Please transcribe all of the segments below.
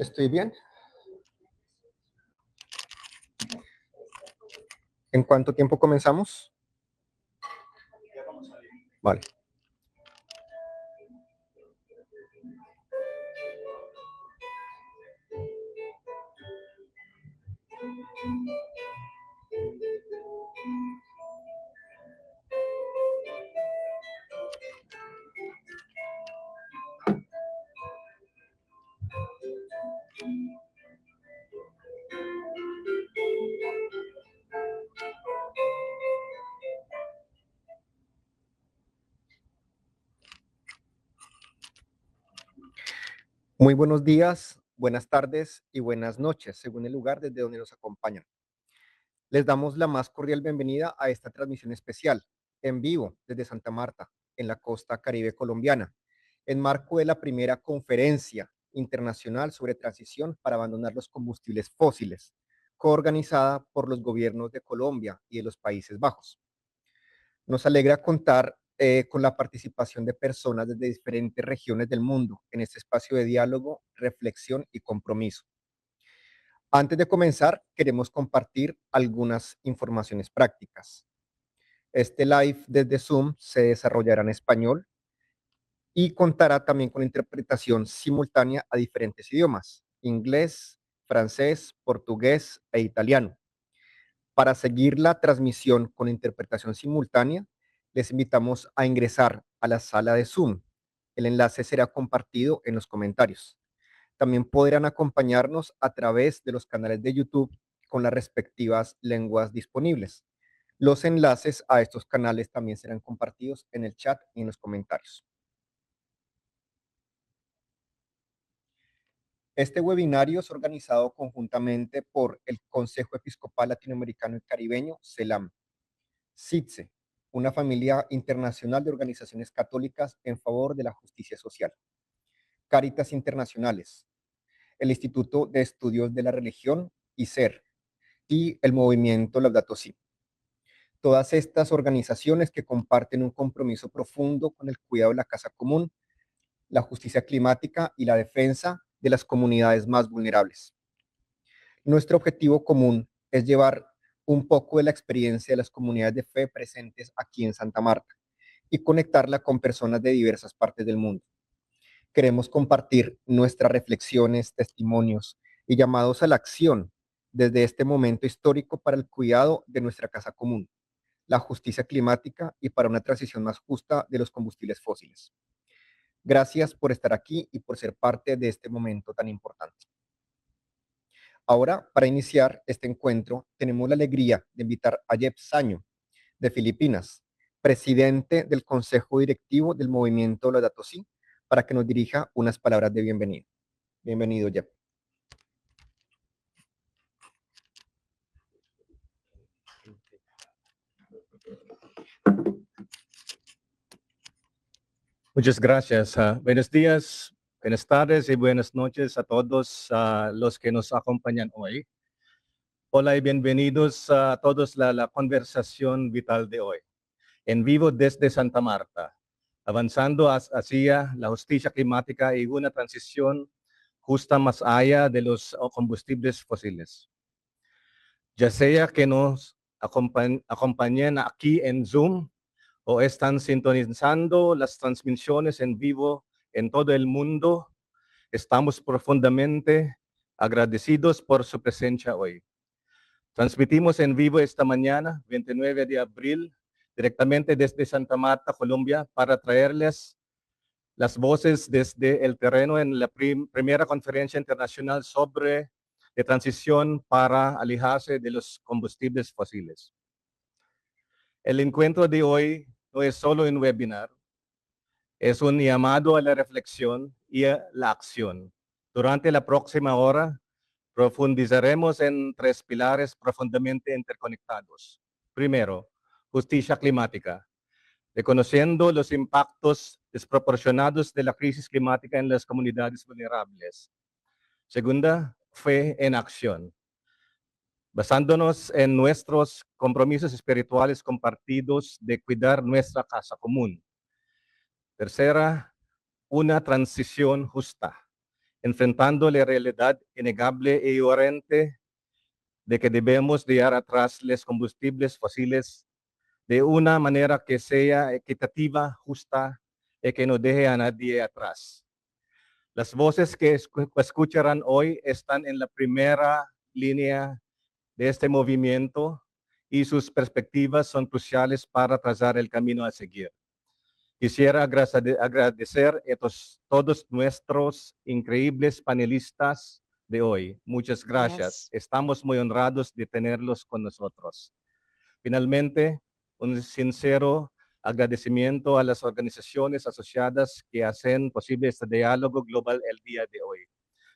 ¿Estoy bien? ¿En cuánto tiempo comenzamos? Vale. Muy buenos días, buenas tardes y buenas noches, según el lugar desde donde nos acompañan. Les damos la más cordial bienvenida a esta transmisión especial, en vivo desde Santa Marta, en la costa caribe colombiana, en marco de la primera conferencia internacional sobre transición para abandonar los combustibles fósiles, coorganizada por los gobiernos de Colombia y de los Países Bajos. Nos alegra contar con la participación de personas desde diferentes regiones del mundo en este espacio de diálogo, reflexión y compromiso. Antes de comenzar, queremos compartir algunas informaciones prácticas. Este live desde Zoom se desarrollará en español y contará también con interpretación simultánea a diferentes idiomas: inglés, francés, portugués e italiano. Para seguir la transmisión con interpretación simultánea, les invitamos a ingresar a la sala de Zoom. El enlace será compartido en los comentarios. También podrán acompañarnos a través de los canales de YouTube con las respectivas lenguas disponibles. Los enlaces a estos canales también serán compartidos en el chat y en los comentarios. Este webinario es organizado conjuntamente por el Consejo Episcopal Latinoamericano y Caribeño, CELAM, CITSE, una familia internacional de organizaciones católicas en favor de la justicia social, Cáritas Internacionales, el Instituto de Estudios de la Religión, ICER, y el movimiento Laudato. Todas estas organizaciones que comparten un compromiso profundo con el cuidado de la casa común, la justicia climática y la defensa de las comunidades más vulnerables. Nuestro objetivo común es llevar un poco de la experiencia de las comunidades de fe presentes aquí en Santa Marta y conectarla con personas de diversas partes del mundo. Queremos compartir nuestras reflexiones, testimonios y llamados a la acción desde este momento histórico para el cuidado de nuestra casa común, la justicia climática y para una transición más justa de los combustibles fósiles. Gracias por estar aquí y por ser parte de este momento tan importante. Ahora, para iniciar este encuentro, tenemos la alegría de invitar a Jeb Saño, de Filipinas, presidente del Consejo Directivo del Movimiento Laudato Si, para que nos dirija unas palabras de bienvenida. Bienvenido, Jeb. Muchas gracias. Buenos días, buenas tardes y buenas noches a todos los que nos acompañan hoy. Hola y bienvenidos a todos a la conversación vital de hoy. En vivo desde Santa Marta, avanzando hacia la justicia climática y una transición justa más allá de los combustibles fósiles. Ya sea que nos acompañen aquí en Zoom o están sintonizando las transmisiones en vivo en todo el mundo, estamos profundamente agradecidos por su presencia hoy. Transmitimos en vivo esta mañana, 29 de abril, directamente desde Santa Marta, Colombia, para traerles las voces desde el terreno en la primera conferencia internacional sobre de transición para alejarse de los combustibles fósiles. El encuentro de hoy no es solo un webinar, es un llamado a la reflexión y a la acción. Durante la próxima hora, profundizaremos en tres pilares profundamente interconectados. Primero, justicia climática, reconociendo los impactos desproporcionados de la crisis climática en las comunidades vulnerables. Segunda, fe en acción, basándonos en nuestros compromisos espirituales compartidos de cuidar nuestra casa común. Tercera, una transición justa, enfrentando la realidad innegable e inherente de que debemos dejar atrás los combustibles fósiles de una manera que sea equitativa, justa y que no deje a nadie atrás. Las voces que escucharán hoy están en la primera línea de este movimiento y sus perspectivas son cruciales para trazar el camino a seguir. Quisiera agradecer a todos nuestros increíbles panelistas de hoy. Muchas gracias. Yes. Estamos muy honrados de tenerlos con nosotros. Finalmente, un sincero agradecimiento a las organizaciones asociadas que hacen posible este diálogo global el día de hoy.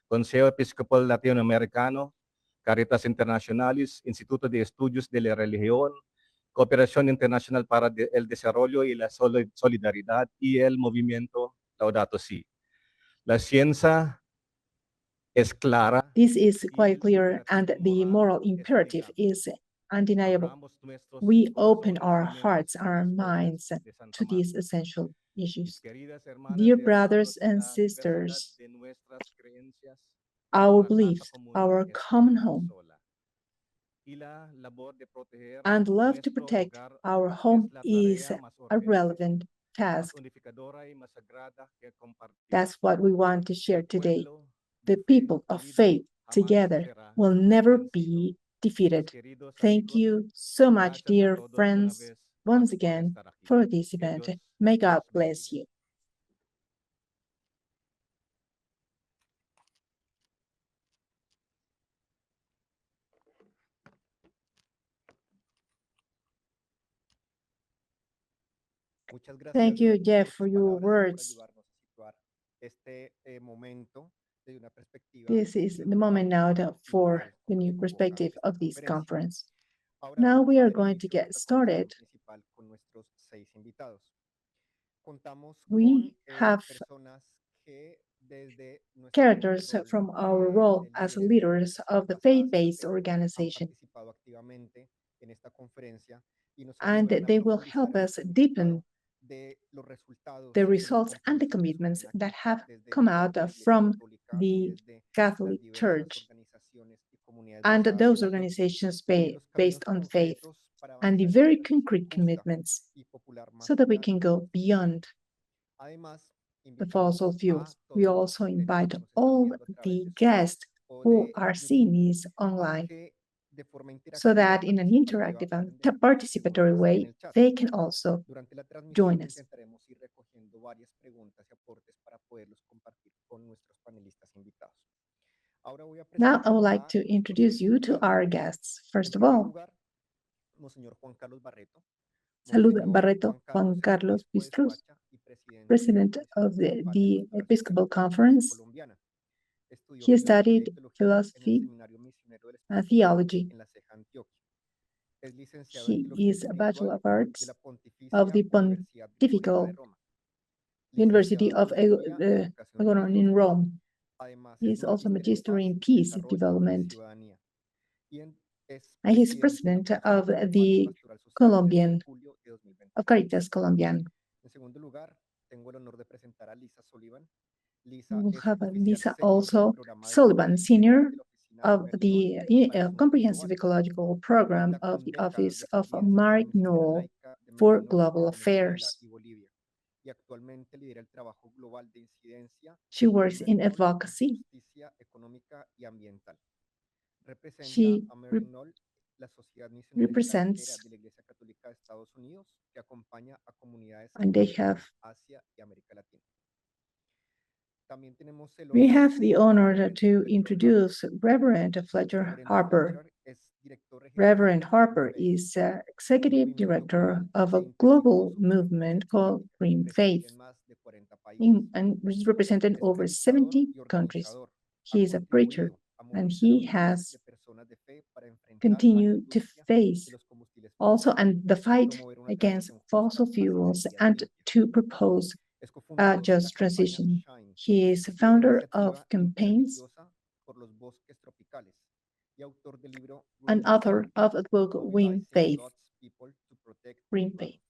Consejo Episcopal Latinoamericano, Caritas Internacionales, Instituto de Estudios de la Religión, Cooperación Internacional para el Desarrollo y la Solidaridad y el movimiento Laudato Si. La ciencia es clara. This is quite clear, and the moral imperative is undeniable. We open our hearts, our minds to these essential issues. Dear brothers and sisters, our beliefs, our common home, and love to protect our home is a relevant task. That's what we want to share today. The people of faith together will never be defeated. Thank you so much, dear friends, once again for this event. May God bless you. Muchas Thank gracias you, Jeff, por for tus your palabras y por words. ayudarnos a situar este momento desde una perspectiva This is the moment global now y for mundial the con que new convoca perspective esta of this conferencia. conference. Ahora Now vamos we a are dar going to inicio a get nuestra conversación started. principal con nuestros 6 invitados. Contamos con We have personas que desde nuestro characters rol from our role de as líderes de leaders iglesias of the pasadas y faith-based fe han organization, participado activamente en esta conferencia y nos and ayudarán a they will profundizar help en el us deepen significado de los resultados the de los results and the compromisos que commitments surgen that aquí, have desde come out tanto la Iglesia from Católica y the desde las Catholic diversas Church organizaciones y comunidades and basadas en those la fe, organizations y los based caminos on faith, concretos para and the avanzar en una very transición concrete justa commitments y popular más so that we allá can de los go fósiles. beyond Además, the invitamos fossil a fuels. We todos los also asistentes invite que nos están all viendo a través the de Zoom guests o who de are YouTube seeing this a online que de forma so interactiva y that in an participativa interactive and puedan dejar sus participatory preguntas en way, el chat. they can also Durante la transmisión join us. intentaremos ir recogiendo varias preguntas y aportes para poderlos compartir con nuestros panelistas invitados. Ahora voy a Now, I presentar would like a to nuestros introduce seis you to invitados. our guests. En First of primer all, lugar, Monseñor Juan Carlos Barreto. Salud Monseñor Barreto, Juan Juan Carlos es Carlos obispo de Bistrus, Soacha y presidente de la president Comisión of Episcopal de the Cultura Social Episcopal de la Iglesia Conference. Colombiana. Estudió He Filosofía y studied Teología en el philosophy Seminario Misionero del and Espíritu Santo theology. en La Ceja, Antioquia. Es licenciado en He Teología is a Bachelor Espiritual of de Arts la of Pontificia the Universidad Gregoriana de Pontifical Roma, licenciado University en of Filosofía y Educación in Religiosa. Rome. Además, He es is also magíster en Magister Paz, in Peace Desarrollo y Development, Ciudadanía. Y es and he's presidente de la president Comisión of Episcopal de the Pastoral Social desde Colombian, julio de 2020. of Caritas Colombian. En segundo lugar, tengo el honor de presentar a Lisa Sullivan. Lisa We es have oficial Lisa senior del also programa de Sullivan, ecologicia senior de la Oficina of Merinol the para Asuntos Comprehensive Globales. Ecological Es Program la of the con décadas Office de of experiencia en la Mark Ministerio Knoll Laica de for Merinol Global en Venezuela Affairs. y Bolivia. Y actualmente lidera el trabajo global de incidencia She works in Merinol en advocacy. justicia económica y ambiental. Representa She a Merinol, la sociedad misionera extranjera represents, de la Iglesia Católica de Estados Unidos, que acompaña a comunidades and en they África, have, Asia y América Latina. También tenemos el we honor de have the presentar al honor reverendo to Fletcher Harper. introduce Reverend El Fletcher reverendo Harper. Fletcher es director regional Reverend de Green Harper Faith, is un executive movimiento director global of de a global interreligiosos movement called con Green presencia Faith en más de 40 países. and is represented Es over predicador 70 y countries. organizador. Ha He is a preacher contribuido a and movilizar he unidades has de personas de fe para enfrentar a la continued to industria de face los combustibles also fósiles and the y fight promover una against transición justa fossil hacia fuels energías and limpias. to propose Es a cofundador de la just campaña transition. Shine He is a y de la founder of iniciativa campaigns interreligiosa por los bosques tropicales y autor del libro and Green author Faith, of the book Green Mobilizing Faith. God's People to Protect the Green Faith. Planet.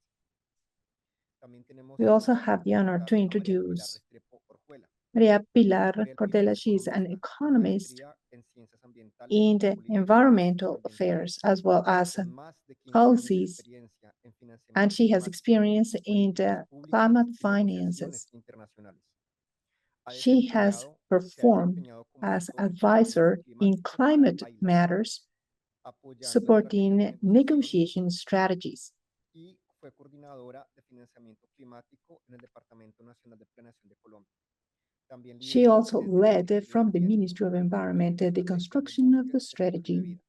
También tenemos We el also honor de have the honor presentar to a María del Pilar introduce Restrepo Orjuela. Maria Pilar María Cordela, Pilar she is an Cordela, economist maestría en ciencias ambientales in y the políticas públicas environmental affairs ambientales, as well as con más de 15 años de policies, experiencia en and financiamiento she has climático, experience in políticas the públicas climate y negociaciones finances. internacionales. She has Se ha performed desempeñado como as asesor en negociación advisor in climática para climate países, matters, apoyando en estrategias de supporting negociación, negotiation strategies. y fue coordinadora de financiamiento climático en el Departamento Nacional de Planeación de Colombia. También She lideró also desde el led inicio from the riesgos Ministry of y apoyó Environment the estrategias de construction of the bosques de ciclo de strategy, vida.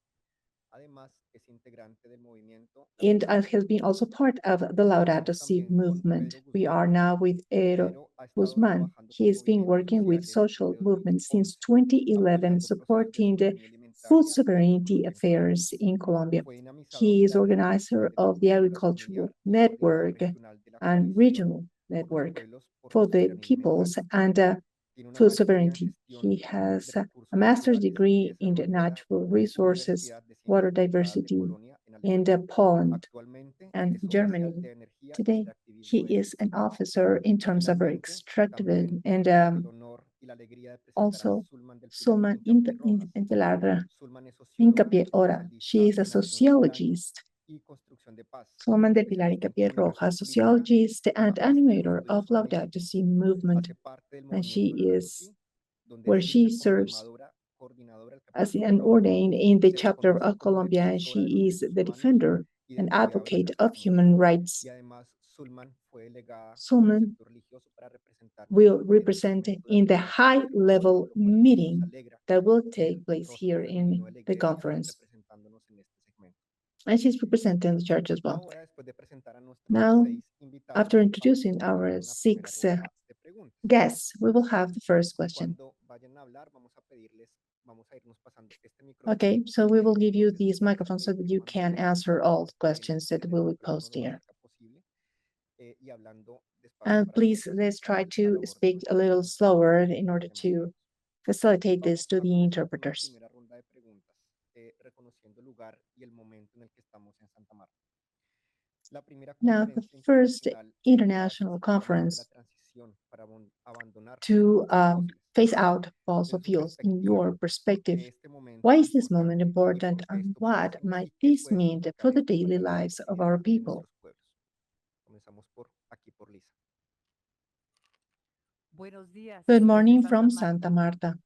Además, es integrante del movimiento and Laudato. has been also part of the Laudato Estamos Si también con movement. Pedro We Guzmán. are now with Eero Pedro ha estado Guzman. trabajando He con has been movimientos working with sociales social desde movements since 2011, 2011, apoyando procesos de supporting the soberanía food alimentaria y sovereignty agricultura en Colombia. affairs in Colombia. Fue dinamizador He de is la Red Nacional organizer de of the Cultura agricultural Familiar y coordinador network regional de la and Coalición regional por los network Pueblos por for la the Soberanía peoples Alimentaria. and Tiene una food maestría en sovereignty. gestión He has de a recursos master's naturales y degree in the desarrollo de la natural resources, Universidad de water Ciencias Aplicadas de diversity Colonia en in Alemania. Poland Actualmente and es oficial Germany. de energía y Today, de he activismo is ético. an officer in terms of Finalmente, extractivism también and tengo el honor y la alegría de presentar a also Zulman del Pilar Sulman Incapié Rojas. Intelar Zulman es socióloga, Hincapié Ora. She especialista is a en acción online sociologist. y construcción de paz, Sulman del Pilar especialista en Hincapié comunicación Rojas, política sociologist con and una maestría en animator estudios of Laudato humanísticos. Si movement, Hace parte del and she movimiento Laudato is Si, donde where she sirve como serves animadora, coordinadora del as capítulo an Colombia. ordained in the Se le chapter conoce of como Colombia, and defensora de los she is derechos the humanos defender y del and cuidado de la advocate of naturaleza. human rights. Y además, Zulman fue delegada por el Sulman sector religioso para representarnos will en el represent segmento de in the actividades políticas del high-level Colo Pueblo. Nos meeting alegra that will ver take el place rostro here femenino in de la the iglesia conference. representándonos en este segmento. And she's representing the church as well. Ahora, después de presentar a nuestras Now, 6 invitadas, after vamos a introducing comenzar our con la primera 6 ronda de preguntas. guests, we will have the first question. Cuando vayan a hablar, vamos a pedirles, vamos a irnos pasando este micrófono. Okay, so we will give you Entonces, these si vamos a microphones so that pedirles you can manejo answer all the de questions that tener we el will micrófono post lo más here. cerca posible y hablando despacio And para poder please, let's facilitar try la to labor de speak a nuestros little slower in order demás to miembros. facilitate this Vamos to a the comenzar con la interpreters. primera ronda de preguntas, reconociendo el lugar y el momento en el que estamos en Santa Marta. La primera Now, the conferencia first internacional dedicada international específicamente a la conference transición para abandonar to combustibles fósiles. phase out fossil Desde su fuels. In perspectiva, your ¿por perspective, qué este momento why es is this moment importante y important por qué and esto puede what might y qué this puede mean significar for the esto daily para la vida lives of our cotidiana de people? nuestros pueblos? Comenzamos por aquí, por Lisa. Buenos días Good desde morning Santa from Marta. Santa Marta.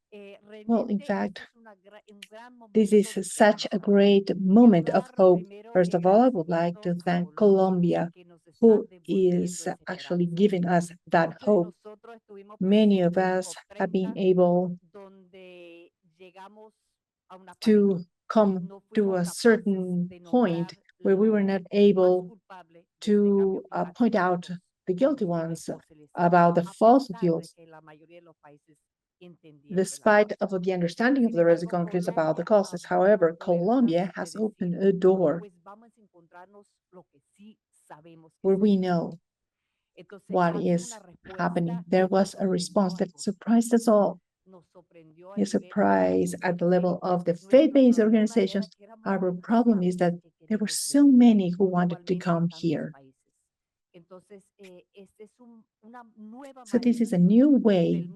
Well, in Realmente fact, este es un gran this momento is de such a esperanza. great Quiero moment of dar hope. primero First of all, I would like to agradecimientos a thank Colombia Colombia, que nos está who devolviendo is esa actually esperanza. giving us that Muchos de hope. nosotros estuvimos Many of presentes en us have been COP30, able donde llegamos a una pared. to come No to fuimos a capaces certain de point nombrar where we were los not más able culpables de este to cambio point climático, out los the guilty combustibles ones fósiles, about the a fossil pesar de fuels, que la mayoría de los países entendieron el despite costo. of the understanding of Sin the rest of the embargo, countries about the Colombia causes. abrió una However, puerta Colombia de has decir, opened a door pues vamos a encontrarnos lo que sí sabemos que where se we necesita. know Entonces, what ha habido is una happening. respuesta There que nos was a sorprendió response a that todos. surprised us all. Nos sorprendió a A nivel surprise at the level of the faith-based organizations. que éramos Our muchos problem is that que there were queremos so verlo. many who wanted to Igualmente come tantos here. países. Entonces, este es una nueva So this manera is a new way del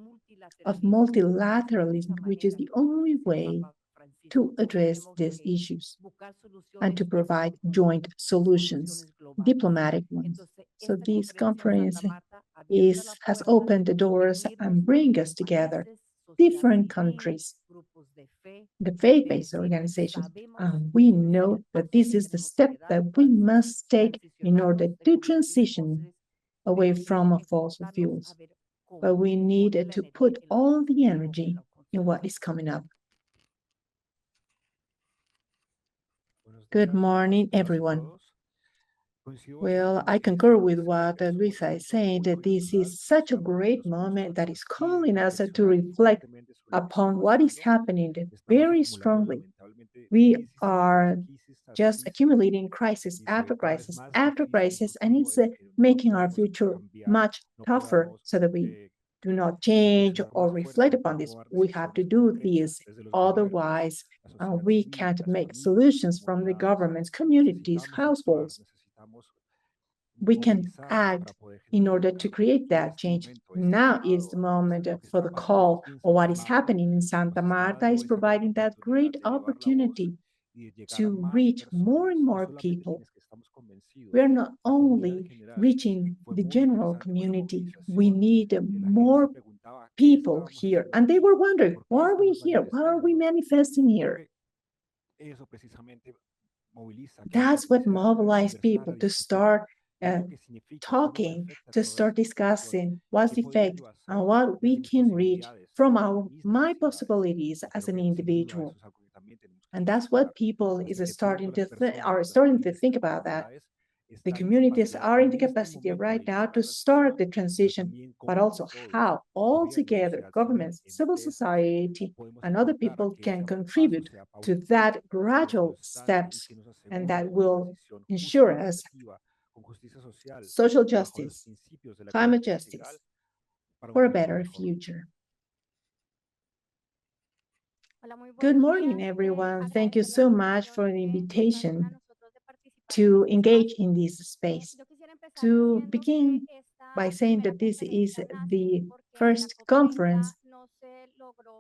of multilateralismo. Esta es la multilateralism, única which is manera, the como only decía el way Papa Francisco, to que address tenemos these que issues buscar and soluciones to es provide conjuntas, joint solutions, soluciones globales. diplomatic ones. Entonces, So esta this conferencia en Santa conference Marta ha abierto la has puerta opened the de doors unirnos and bring entre us together, países, sociedad different civil, countries, grupos de fe, the de faith-based decir, organizations. sabemos que We este es el know that paso this que is the tenemos step que dar that we para must take in order transicionarnos de to combustibles transition fósiles, away pero tiene from que fossil enfocarnos a fuels. ver But cómo we poner need la to energía put en lo all the positivo, en energy lo in what constructivo. is coming up. Buenos Good días a morning, todas y everyone. todos. Coincido Well, bastante en I lo que concur dice with Luisa. what Es un Luisa is momento saying, muy that this coyuntural is que such a estamos great empezando moment that nuestro is despliegue calling us to reflexionar reflect constantemente sobre lo que está upon what is pasando. happening Estamos very acumulando strongly. lamentablemente We crisis tras are crisis tras just crisis accumulating crisis y se ve cada vez más after difícil un crisis, and futuro it's en el que no making our podamos future cambiar, much no tougher podamos so that we do not change reflexionar or más fuerte reflect y upon poder this. tomar We have to decisiones do concretas this. desde los gobiernos, Otherwise, la sociedad we civil, can't las make familias, las solutions from the comunidades. governments, communities, Necesitamos actuar, households. necesitamos we can act in order to create that change. Now is the moment for the call, or what is happening in Santa Marta is providing that great opportunity to reach more and more people. We are not only reaching the general community, we need more people here. And they were wondering, why are we here? Why are we manifesting here? That's what mobilized people to start uh, talking, to start discussing what's the effect and what we can reach from my possibilities as an individual. And that's what people are starting to think about that. The communities are in the capacity right now to start the transition, but also how all together governments, civil society, and other people can contribute to that gradual steps, and that will ensure us social justice, climate justice, for a better future. Good morning, everyone. Thank you so much for the invitation to engage in this space. To begin by saying that this is the first conference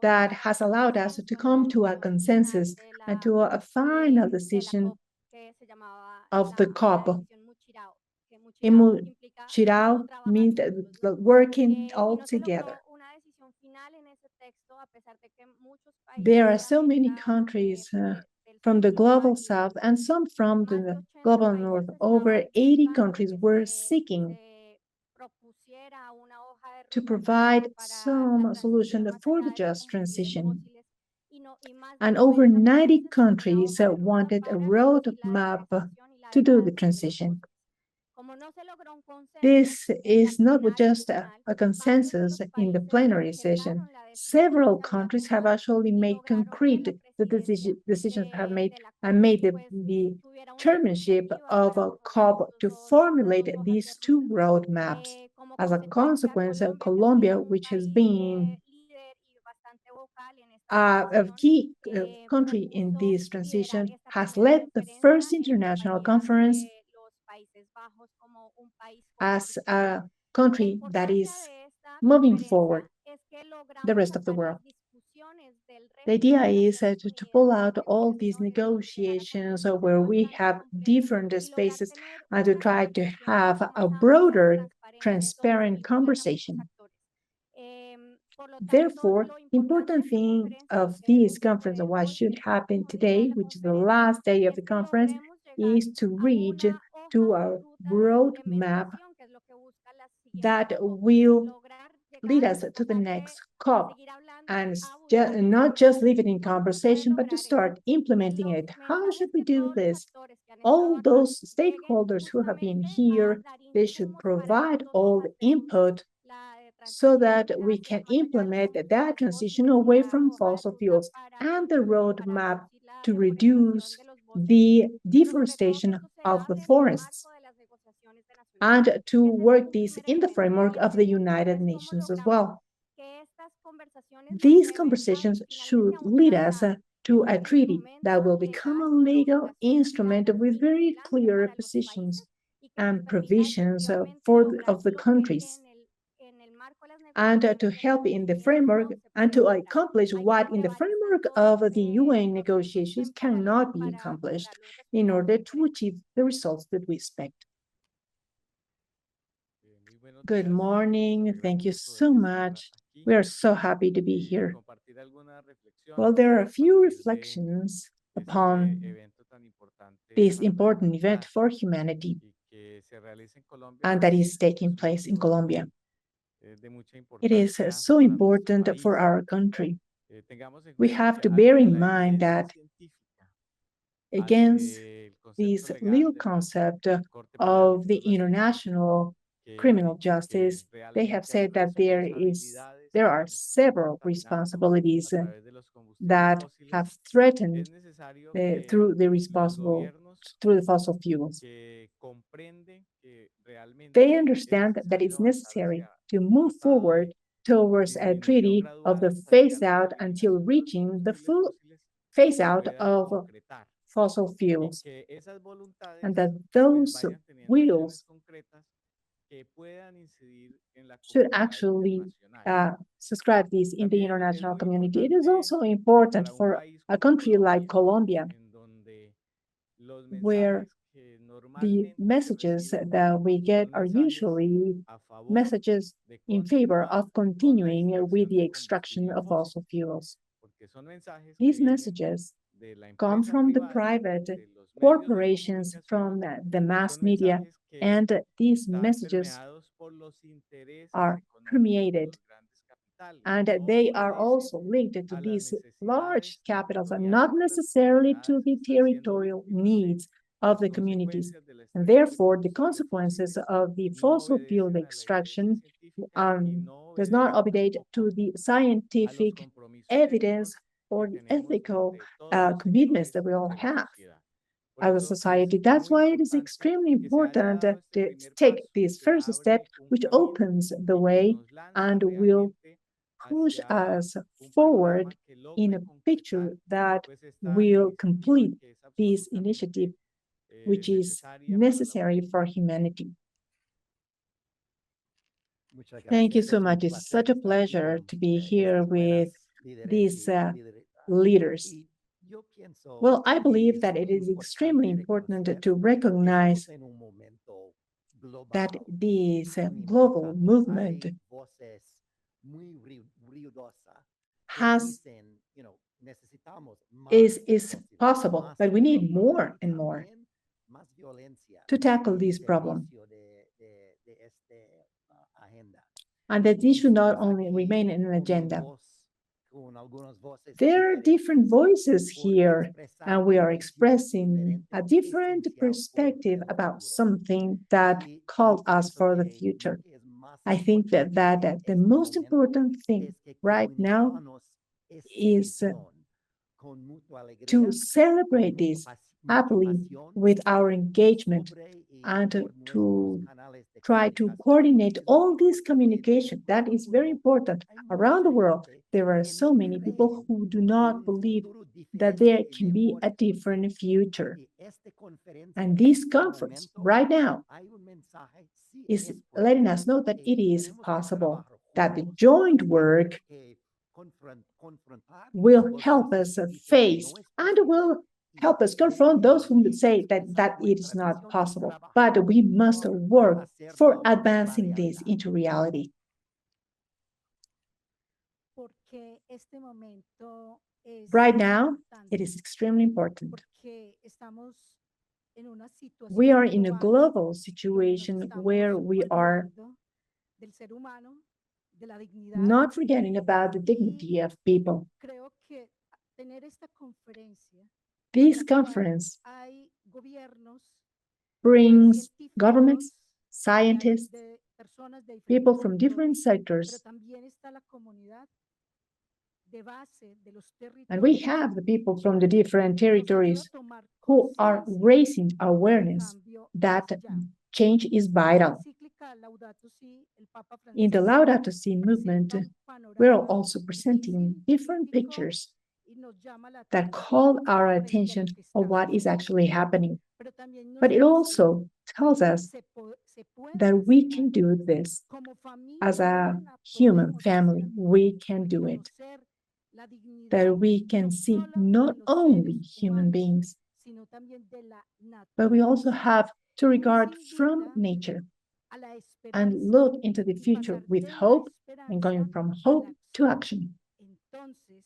that has allowed us to come to a consensus and to a final decision of the COP. Chirao means working all together. There are so many countries from the global south and some from the global north. Over 80 countries were seeking to provide some solution for the just transition. And over 90 countries wanted a roadmap to do the transition. This is not just a consensus in the plenary session. Several countries have actually made concrete the decisions have made and made the chairmanship of a COP to formulate these two roadmaps. As a consequence, Colombia, which has been a key country in this transition, has led the first international conference as a country that is moving forward the rest of the world. The idea is to pull out all these negotiations where we have different spaces and to try to have a broader, transparent conversation. Therefore, the important thing of this conference and what should happen today, which is the last day of the conference, is to reach to a roadmap that will lead us to the next COP and not just leave it in conversation, but to start implementing it. How should we do this? All those stakeholders who have been here, they should provide all the input so that we can implement that transition away from fossil fuels and the roadmap to reduce the deforestation of the forests and to work this in the framework of the United Nations as well. These conversations should lead us to a treaty that will become a legal instrument with very clear positions and provisions of the countries, and to help in the framework and to accomplish what in the framework of the UN negotiations cannot be accomplished in order to achieve the results that we expect. Good morning. Thank you so much. We are so happy to be here. Well, there are a few reflections upon this important event for humanity and that is taking place in Colombia. It is so important for our country. We have to bear in mind that against this legal concept of the international criminal justice, they have said that there are several responsibilities that have threatened through the fossil fuels. They understand that it's necessary to move forward towards a treaty of the phase out until reaching the full phase out of fossil fuels, que esas voluntades and that pues those vayan teniendo acciones wills concretas que puedan incidir en la should comunidad actually internacional. subscribe this in the También es international muy community. It is importante also important para un for país a como country like Colombia, Colombia, en donde los where mensajes que the normalmente se messages reciben that we get son are mensajes usually a favor messages de in favor continuar of con la continuing with extracción the de extraction combustibles of fossil fósiles, fuels. porque son mensajes que These vienen messages de la come empresa from the privada, private de los medios de corporations, comunicación, from the y mass son media, mensajes que and these están messages permeados por los intereses are económicos de permeated, los grandes capitales. and No they are obedecen also linked to a las these large necesidades capitals and territoriales not de las necessarily to comunidades que the están siendo territorial víctimas de needs of las the communities. consecuencias de la And extracción de therefore, the combustibles consequences fósiles of the no fossil fuel obedecen a la evidencia extraction científica y no does not obedecen obey to tampoco the a los scientific compromisos evidence éticos que or the tenemos ethical ante todos los commitments sectores that we all de la have sociedad. Por as a eso es society. That's muy why it is importante extremely que se haya important dado este to primer take paso, this que first step, abre un which camino opens the y que way nos lanza and will realmente push hacia us un forward panorama que in logre a concretar picture that pues esta will iniciativa complete que es this initiative, absolutamente which is necesaria para la necessary humanidad. for humanity. Muchas Thank you gracias. so Es un much. It's placer such a estar aquí pleasure con to be here estos with buenas líderes these y líderes. leaders. Y yo pienso Well, I que believe es that it muy is extremely importante important reconocer to que recognize estamos en un momento that global this muy global importante. movement Hay voces muy ruidosas que has dicen, necesitamos más is velocidad, possible, más but we need Europa, more pero and more también más violencia to tackle en this problem, servicio de esta agenda. and that this Y should not estamos only aquí remain an agenda. con algunas voces There are different diferentes voices por here, expresar and we una are visión expressing diferente a pero different esencial por perspective el about futuro. something that Y calls yo us pienso for the que lo future. que es más I think that, importante en the este most momento important thing es que right now comunicamos esa is visión con mutua to alegría, con celebrate mucha, this mucha happily pasión with our engagement sobre y and por nuestros to canales de try to comunicación. coordinate Es all muy this importante communication. porque That en el is very mundo important. hay Around mucha the world, gente there are que so no many people creen who do en not un believe futuro that diferente there y can be mejor a que este. different future. Y esta conferencia And en this este conference momento right now hay un mensaje, sí is es letting posible. us know that it is Tenemos que possible, trabajar that the juntos, joint tenemos work que confrontar will los help voces us que dicen que face no es and posible will y help us tenemos confront those who que say expresar that it is nuestra not visión y possible. But trabajar we must por work for hacerlo la advancing this realidad. into reality. Porque este momento es Right now, it importante, is extremely important. porque estamos en una We are situación in a global global donde nos situation estamos where we are olvidando del ser humano, de la dignidad, not forgetting about the y dignity of people. creo que tener esta conferencia en This la cual conference hay gobiernos, hay brings científicos, governments, y hay scientists, de personas de people diferentes from different sectores, pero sectors, también está la comunidad de base de los and we territorios have the people from the different que nos ayuda a territories tomar who are conciencia raising de que el awareness cambio that es ya. change is En la vital. encíclica Laudato Si, el Papa In the Francisco Laudato Si movement, presenta un we're panorama also presenting difícil, different crítico, pictures y nos llama la that atención call our frente a attention lo que of está what is sucediendo. actually happening. Pero también But nos it dice also tells us se puede that we hacer can do algo. this Como as familia a humana human podemos hacer family. algo. We can do it. Reconocer la That dignidad we can no see solo not de los only seres human humanos, beings, sino también de la but we also naturaleza. have to Y nos regard from invita nature a la and esperanza look into the y future pasar with de la hope and going esperanza from a la hope to acción. action. Entonces,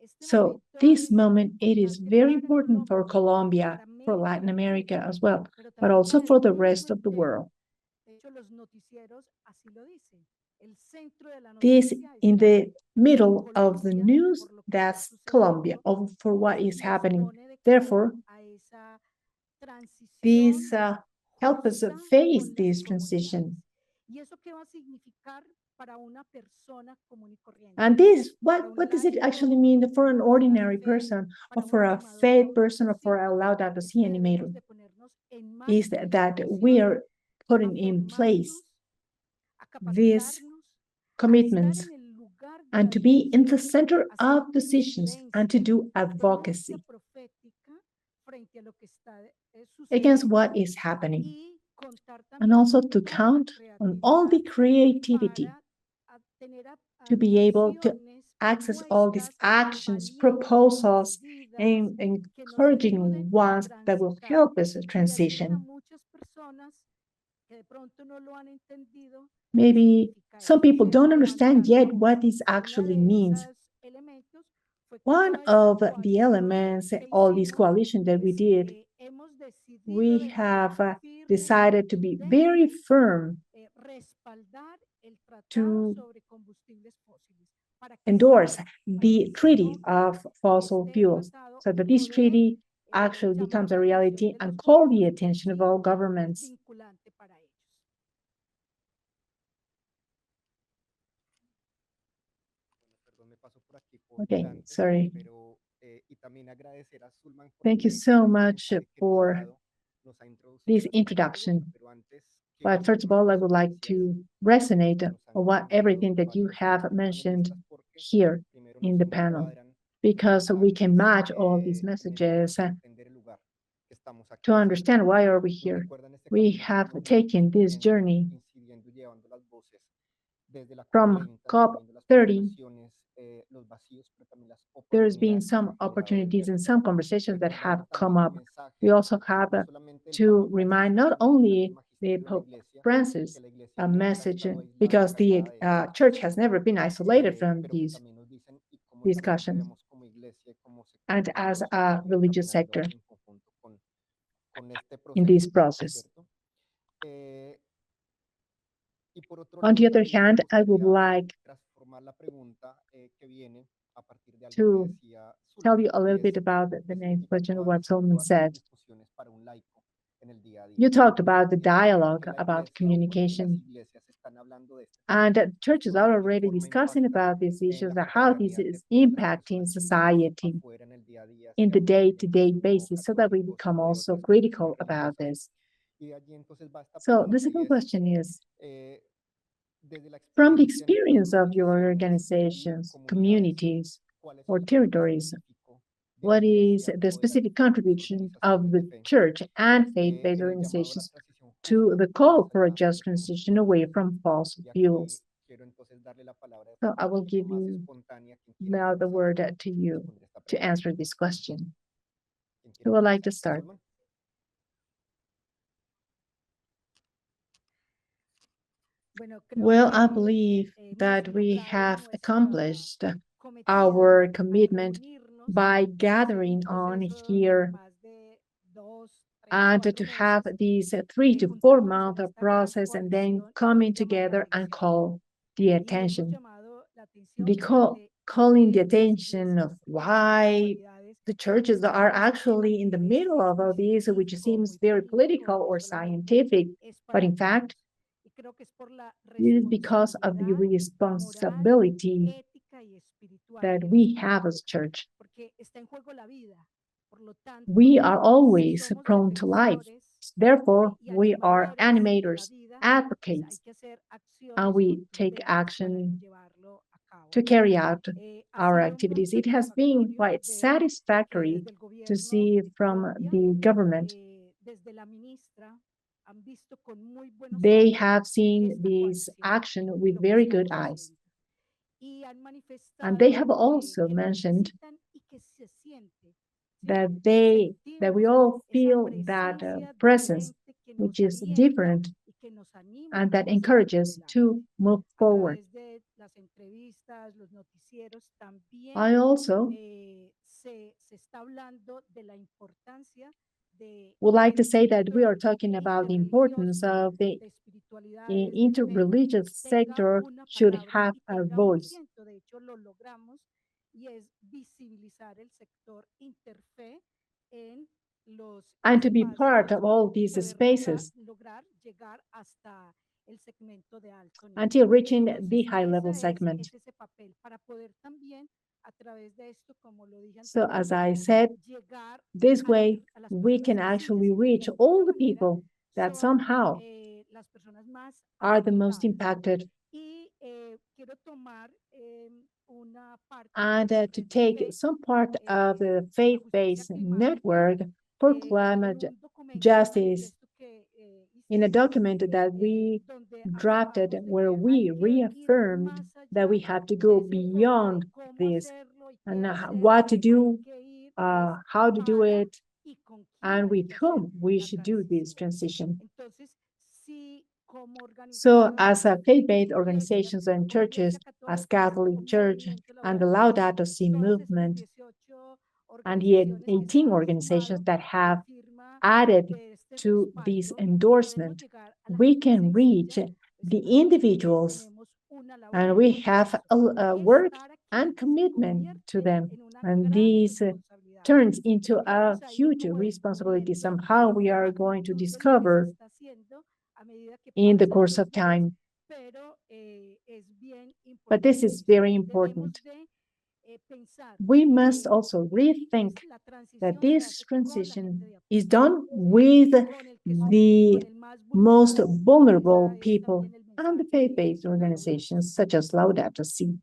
este So momento this es moment, it is importante very para important for Colombia, Colombia, para for América Latin America Latina, as well, pero but también also para el for the mundo rest of the entero. world. De hecho, los noticieros así lo dicen. El centro de la This noticia in está the middle of the Colombia news, por lo que está that's Colombia, sucediendo for what y is nos happening. pone de cara Therefore, a esa these transición help us justa face con las this comunidades. transition. ¿Y eso qué va a significar para una persona común y corriente? And this, Para un what does it actually laico mean for an como un ordinary Laudato person or para un for a animador faith person Laudato or for a Laudato es Si que debemos animator? de ponernos en Is marcha en that we oración, are putting a in place formarnos, a these capacitarnos, a estar commitments en el lugar de and la to be in the decisión, center a hacer of decisions and to incidencia, do denuncia advocacy profética frente a lo que está against what sucediendo is happening, y contar and también also con to toda la count on all the creatividad creativity para tener to be able to acciones, access all these propuestas actions, valientes, proposals, decididas, and que nos encouraging ayuden a ones that will transitar help us y decirles a transition. muchas personas que de pronto no lo han entendido, qué Maybe significa some esto, people don't ¿cierto? understand Avanzar yet con what this una actually de means. esas elementos fue que One toda esta of the coalición elements, que all this hicimos, coalition that we pues did, hemos decidido we de manera have firme, decided to be contundente, very firm respaldar el tratado to sobre combustibles fósiles para que endorse sí, para the que se Treaty invoque of Fossil este Fuels tratado so y that this poder treaty actually llamar becomes a la atención reality de and los call the gobiernos y que attention of sí all es governments. vinculante para ellos. Perdón, me paso por aquí por Okay, delante, sorry. pero y también agradecer a Sulman Thank you porque so este much mensaje que nos ha for dado nos ha introducido this en la siguiente pregunta, introduction. pero antes quiero But first hacer of una all, I would mención like especial to a lo resonate que nos han on what comentado everything that you varios de have nuestros mentioned panelistas, porque here primero in nos the panel, encuadran en because we can mensajes match all these para messages entender el lugar que estamos to aquí, ¿cierto? understand why are we Nos here. recuerdan este We camino have por donde vamos taken this recorriendo, journey incidiendo y llevando las voces desde la from COP30, definiendo las COP30. frustraciones, los vacíos, pero también las There's been oportunidades some del lado del opportunities verde. and some conversations that have Recordando come también el up. We mensaje, also have no solamente del to Papa remind Francisco, not sino también del only the magisterio de la Pope Iglesia, Francis que la Iglesia a nunca ha message, estado aislada because the de esto, church has never been isolated from pero que these también nos dicen y cómo también discussions debemos como Iglesia y como sector and as religioso a seguir religious caminando sector en conjunto con este in this proceso, process. ¿cierto? Eh, y por otro On lado, the other también me hand, I would gustaría like transformar la pregunta que viene a partir de algo que to decía tell Sulman, you a y little bit es about the qué next significa question of what Solomon todas estas said. discusiones para un laico en el día a día. You talked about the ¿Por dialogue qué la about iglesia o por qué las communication, iglesias están hablando de este tema? and churches Esto are de qué already forma discussing impacta about these en issues la and how this cotidianidad de is todas las impacting personas que vivimos society afuera en el día a día, in the seamos day-to-day creyentes o basis, so that we católicos become o de also otras confesiones critical about religiosas. this. Y de allí entonces va esta So the pregunta y second es, question is, eh, desde la from the experiencia en estas experience of your organizaciones y organizations, comunidades, communities, ¿cuál es or el rol territories, específico de la what is iglesia the o de las specific diferentes contribution of organizaciones de the fe church and faith-based en el llamado a la organizations transición to justa the y más call for a allá just de transition combustibles away fósiles? from fossil Y aquí fuels? quiero entonces darle la palabra de So forma I un will poquito give más you espontánea a quien quiera now the comenzar word to a you responder esta to pregunta. answer this question. ¿Quién Who quiere would like to comenzar? start? Sulman. Bueno, creo Well, I que believe hemos that we logrado have nuestra accomplished cometido our al commitment reunirnos by y hacer un gathering on proceso de here más de 2, 3, and 4 to have meses, these 3 to 4 juntarnos en month esta gran process and then coalición y coming llamar la together and atención. call the Y hemos attention, llamado la atención because de por calling the qué las attention of iglesias y las why espiritualidades the churches are estamos en este tema actually in the que es middle of all muy this, which científico, seems muy very político, political que or solamente scientific, es but para in fact, algunos. Y creo que es por la it is because of the responsabilidad moral, responsibility ética y espiritual that que nos we have as convoca, church. porque está en juego la vida. Por lo We tanto, are si always somos prone to life. defensores Therefore, y we are animadores de la animators, vida, pues hay advocates, que hacer and acciones we take contundentes para action llevarlo a cabo. to carry out Ha our sido muy activities. It has been satisfactorio quite ver que satisfactory desde el to gobierno see de from Colombia, the government. desde la ministra, han visto con muy buenos They ojos have seen esta this coalición action y with lo que very good estamos eyes. haciendo. Y han And they manifestado have also que lo mentioned necesitan y que se siente, ¿sí? that Que we sentimos all esa feel that presencia presence, diferente que which nos is alienta different y que nos anima and that a seguir encourages adelante. to move A forward. través de las entrevistas, los noticieros, también I also se está hablando de la importancia de would like el to say that we are sector talking about the importance interreligioso, of the de espiritualidades, de fe, interreligious tenga sector una should palabra have y a tenga un voice, asiento. De hecho, lo logramos y es visibilizar el sector interfe en los and to be part espacios of all y these poder spaces lograr llegar hasta el segmento de alto nivel. until reaching the Entonces, high level segment. es ese papel para poder también a través de esto, como lo dije So as I anteriormente, said, llegar this way a las we personas can que sí de, actually de reach all alguna the manera people that son somehow las personas más are the most afectadas. impacted, Y quiero tomar una parte and de to Red de take Fe, some part of the por la justicia faith-based climática, network for en climate un documento, un justice manifiesto que in a hicimos, document that we donde drafted afirmamos de where que hay we que ir reaffirmed más that we allá have to de go ese enfoque de beyond cómo this hacerlo y qué and hacer, what to hay do, que ir es how to do para it, y con quién and hay with que hacer whom we la should do this transición. transition. Entonces, si como So, organización, as a faith-based como iglesia, organizations and como churches, iglesia as católica, Catholic como Church movimiento and the Laudato Si, Laudato Si todas estas movement, 18 and the organizaciones que se 18 han organizations sumado that a la have firma added de este to this respaldo, podemos endorsement, llegar a la we gente can reach sencilla, the decirle, individuals, tenemos una labor, and un we have compromiso. a work Estar aquí and se commitment to convierte them. en una And gran this responsabilidad. turns into Creo que a vamos a ir huge como responsibility. descubriendo Somehow we la are going to magnitud de lo que se discover está haciendo a medida que in the pasan course los of días, time. pero es bien But this importante is eso. very Debemos important. de pensar We must que also rethink la that transición se this hace con la gente transition de a pie, is done with con el que sufre, the con el más most vulnerable. vulnerable Ese es people también el and the mensaje de faith-based Laudato Si. organizations such as Laudato Si.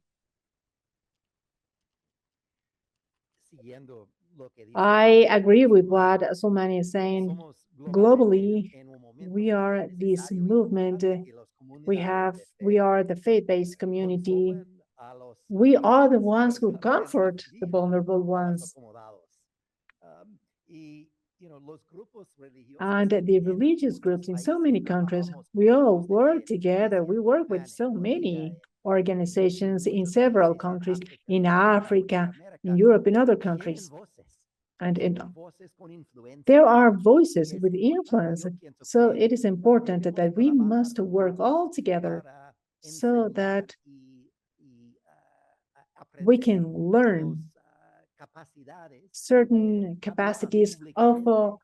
I agree with what Sulmani is saying. Globally, we are this movement. We are the faith-based community. We are the ones who comfort the vulnerable ones. And the religious groups in so many countries, we all work together. We work with so many organizations in several countries, in Africa, in Europe, in other countries. And there are voices with influence. So it is important that we must work all together so that we can learn certain capacities of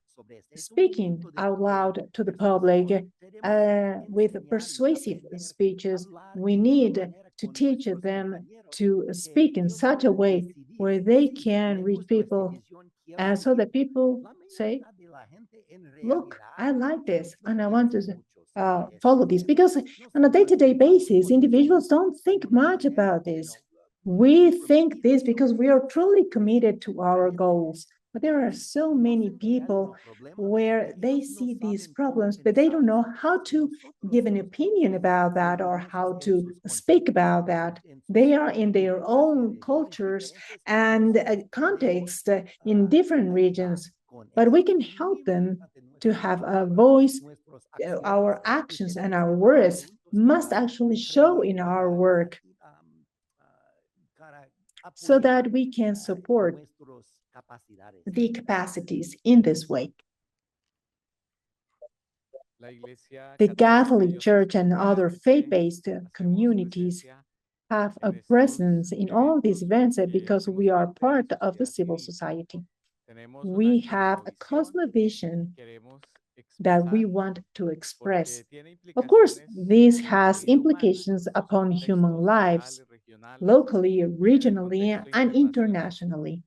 speaking out loud to the public with persuasive speeches. We need to teach them to speak in such a way where they can reach people, and so that people say, look, I like this and I want to follow this. Because on a day-to-day basis, individuals don't think much about this. We think this because we are truly committed to our goals. But there are so many people where they see these problems, but they don't know how to give an opinion about that or how to speak about that. They are in their own cultures and context in different regions, but we can help them to have a voice. Our actions and our words must actually show in our work so that we can support the capacities in this way. The Catholic Church and other faith-based communities have a presence in all these events because we are part of the civil society. We have a cosmovision that we want to express. Of course, this has implications upon human lives, locally, regionally, and internationally.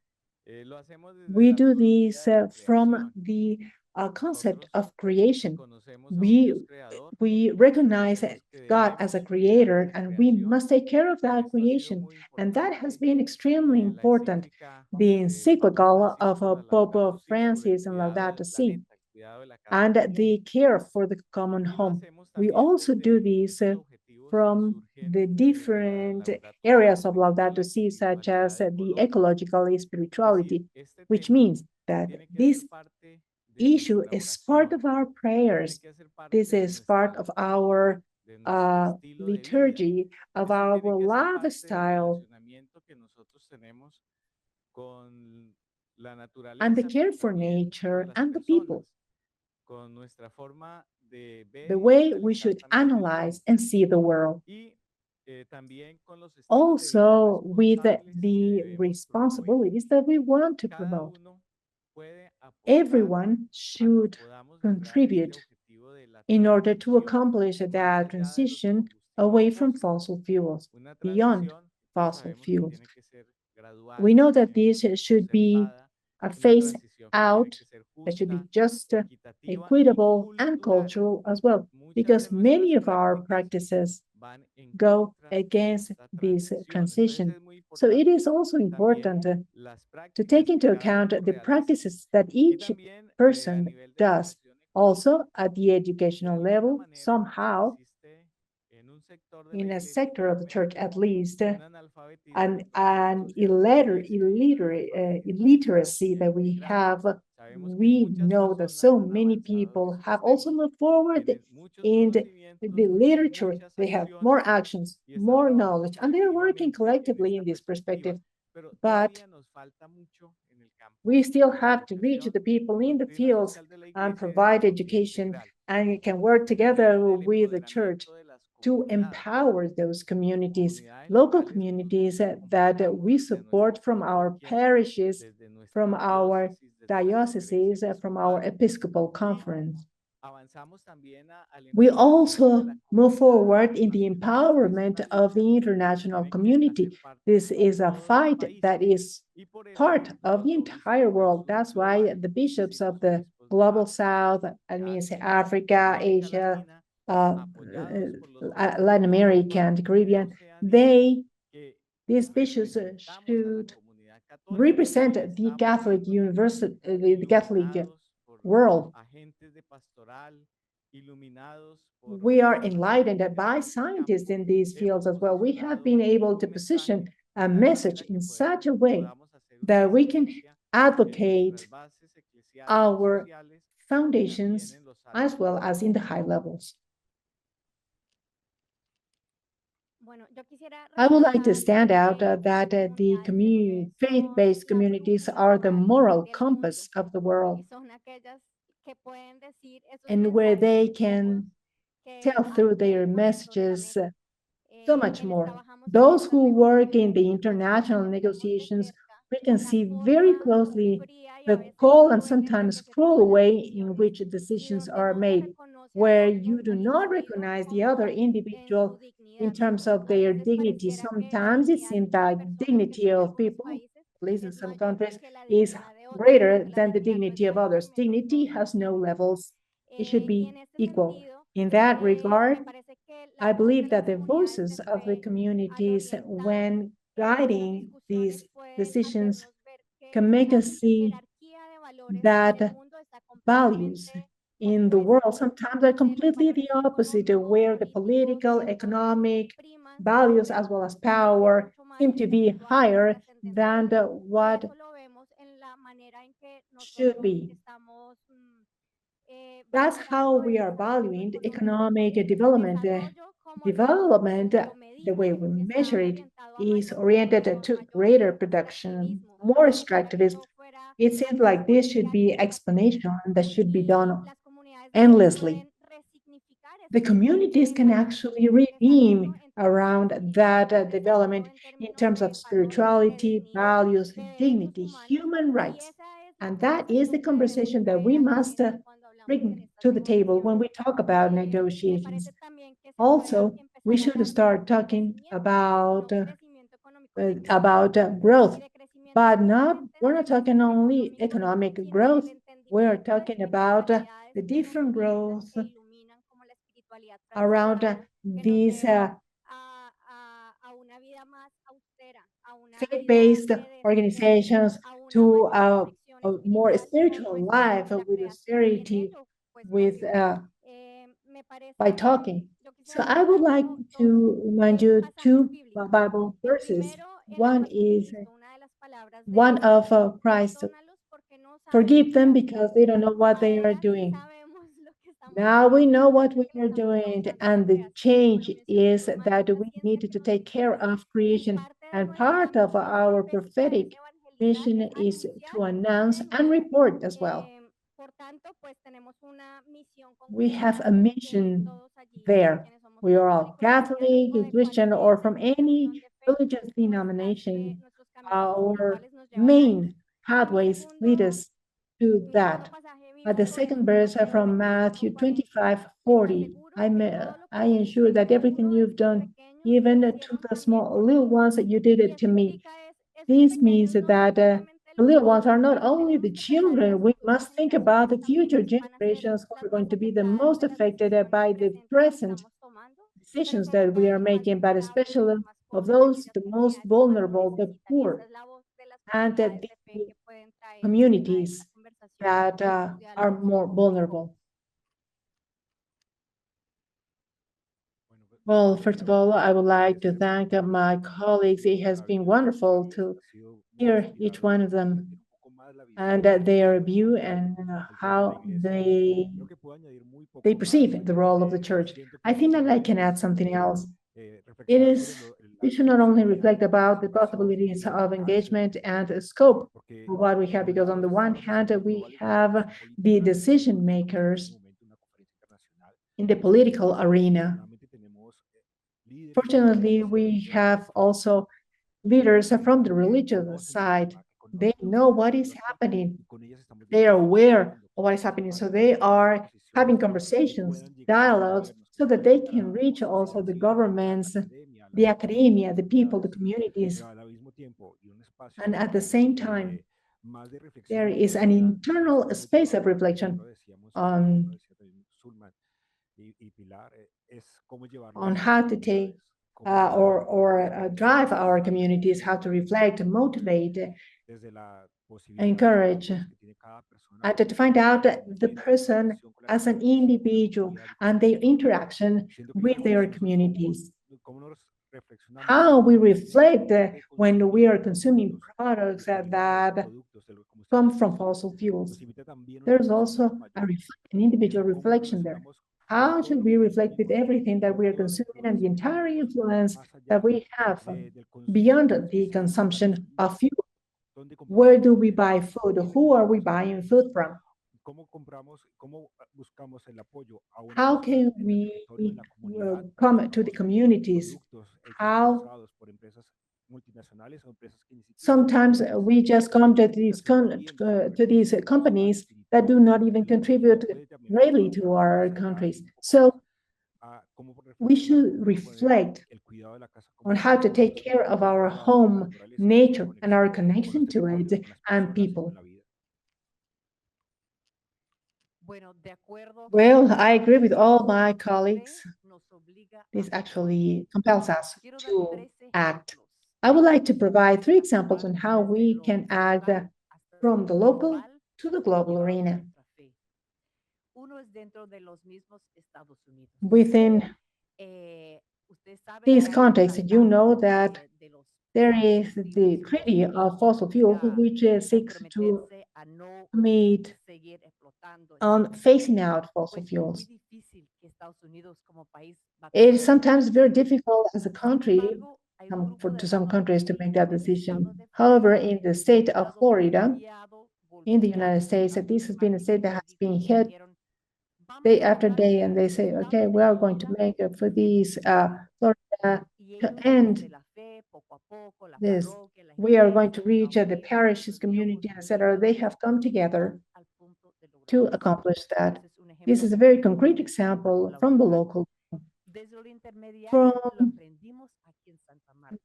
We do this from the concept of creation. We recognize God as a creator, and we must take care of that creation. And that has been extremely important. The encyclical of Pope Francis and Laudato Si, and the care for the common home. We also do this from the different areas of Laudato Si, such as the ecological spirituality, which means that this issue is part of our prayers. This is part of our liturgy, of our lifestyle, and the care for nature and the people, the way we should analyze and see the world. Also, with the responsibilities that we want to promote. Everyone should contribute in order to accomplish that transition away from fossil fuels, beyond fossil fuels. We know that this should be a phase out that should be just, equitable, and cultural as well, because many of our practices go against this transition. So it is also important to take into account the practices that each person does. Also, at the educational level, somehow, in a sector of the church at least, illiteracy that we have. We know that so many people have also moved forward in the literature. They have more actions, more knowledge, and they're working collectively in this perspective. But we still have to reach the people in the fields and provide education, and we can work together with the church to empower those communities, local communities that we support from our parishes, from our dioceses, from our Episcopal Conference. We also move forward in the empowerment of the international community. This is a fight that is part of the entire world. That's why the bishops of the Global South, I mean, Africa, Asia, Latin America, and the Caribbean, these bishops should represent the Catholic university, the Catholic world. We are enlightened by scientists in these fields as well. We have been able to position a message in such a way that we can advocate our foundations as well as in the high levels. I would like to stand out that the faith-based communities are the moral compass of the world, and where they can tell through their messages so much more. Those who work in the international negotiations, we can see very closely the cold and sometimes cruel way in which decisions are made, where you do not recognize the other individual in terms of their dignity. Sometimes it seems that dignity of people, at least in some countries, is greater than the dignity of others. Dignity has no levels. It should be equal. In that regard, I believe that the voices of the communities, when guiding these decisions, can make us see that values in the world sometimes are completely the opposite, where the political, economic values, as well as power, seem to be higher than what should be. That's how we are valuing economic development. Development, the way we measure it, is oriented to greater production, more extractivism. It seems like this should be exponential and that should be done endlessly. The communities can actually redeem around that development in terms of spirituality, values, dignity, human rights. And that is the conversation that we must bring to the table when we talk about negotiations. Also, we should start talking about growth, but we're not talking only economic growth. We're talking about the different growth around these faith-based organizations to a more spiritual life with austerity, with by talking. So I would like to remind you two Bible verses. One is one of Christ. Forgive them because they don't know what they are doing. Now we know what we are doing, and the change is that we need to take care of creation. And part of our prophetic mission is to announce and report as well. We have a mission there. We are all Catholic, Christian, or from any religious denomination. Our main pathways lead us to that. At the second verse from Matthew 25:40, I ensure that everything you've done, even to the small little ones that you did it to me. This means that the little ones are not only the children. We must think about the future generations who are going to be the most affected by the present decisions that we are making, but especially of those, the most vulnerable, the poor, and the communities that are more vulnerable. Well, first of all, I would like to thank my colleagues. It has been wonderful to hear each one of them and their view and how they perceive the role of the church. I think that I can add something else. It is, we should not only reflect about the possibilities of engagement and the scope of what we have, because on the one hand, we have the decision makers in the political arena. Fortunately, we have also leaders from the religious side. They know what is happening. They are aware of what is happening. So they are having conversations, dialogues, so that they can reach also the governments, the academia, the people, the communities. And at the same time, there is an internal space of reflection on how to take or drive our communities, how to reflect, motivate, encourage, and to find out the person as an individual and their interaction with their communities. How we reflect when we are consuming products that come from fossil fuels. There's also an individual reflection there. How should we reflect with everything that we are consuming and the entire influence that we have beyond the consumption of fuel? Where do we buy food? Who are we buying food from? How can we come to the communities? How sometimes we just come to these companies that do not even contribute greatly to our countries. So we should reflect on how to take care of our home, nature, and our connection to it and people. Well, I agree with all my colleagues. This actually compels us to act. I would like to provide 3 examples on how we can act from the local to the global arena. Within this context, you know that there is the Treaty of Fossil Fuels, which seeks to meet on phasing out fossil fuels. It is sometimes very difficult as a country to some countries to make that decision. However, in the state of Florida, in the United States, this has been a state that has been hit day after day, and they say, okay, we are going to make it for these Florida to end this. We are going to reach the parishes, community, etc. They have come together to accomplish that. This is a very concrete example from the local. From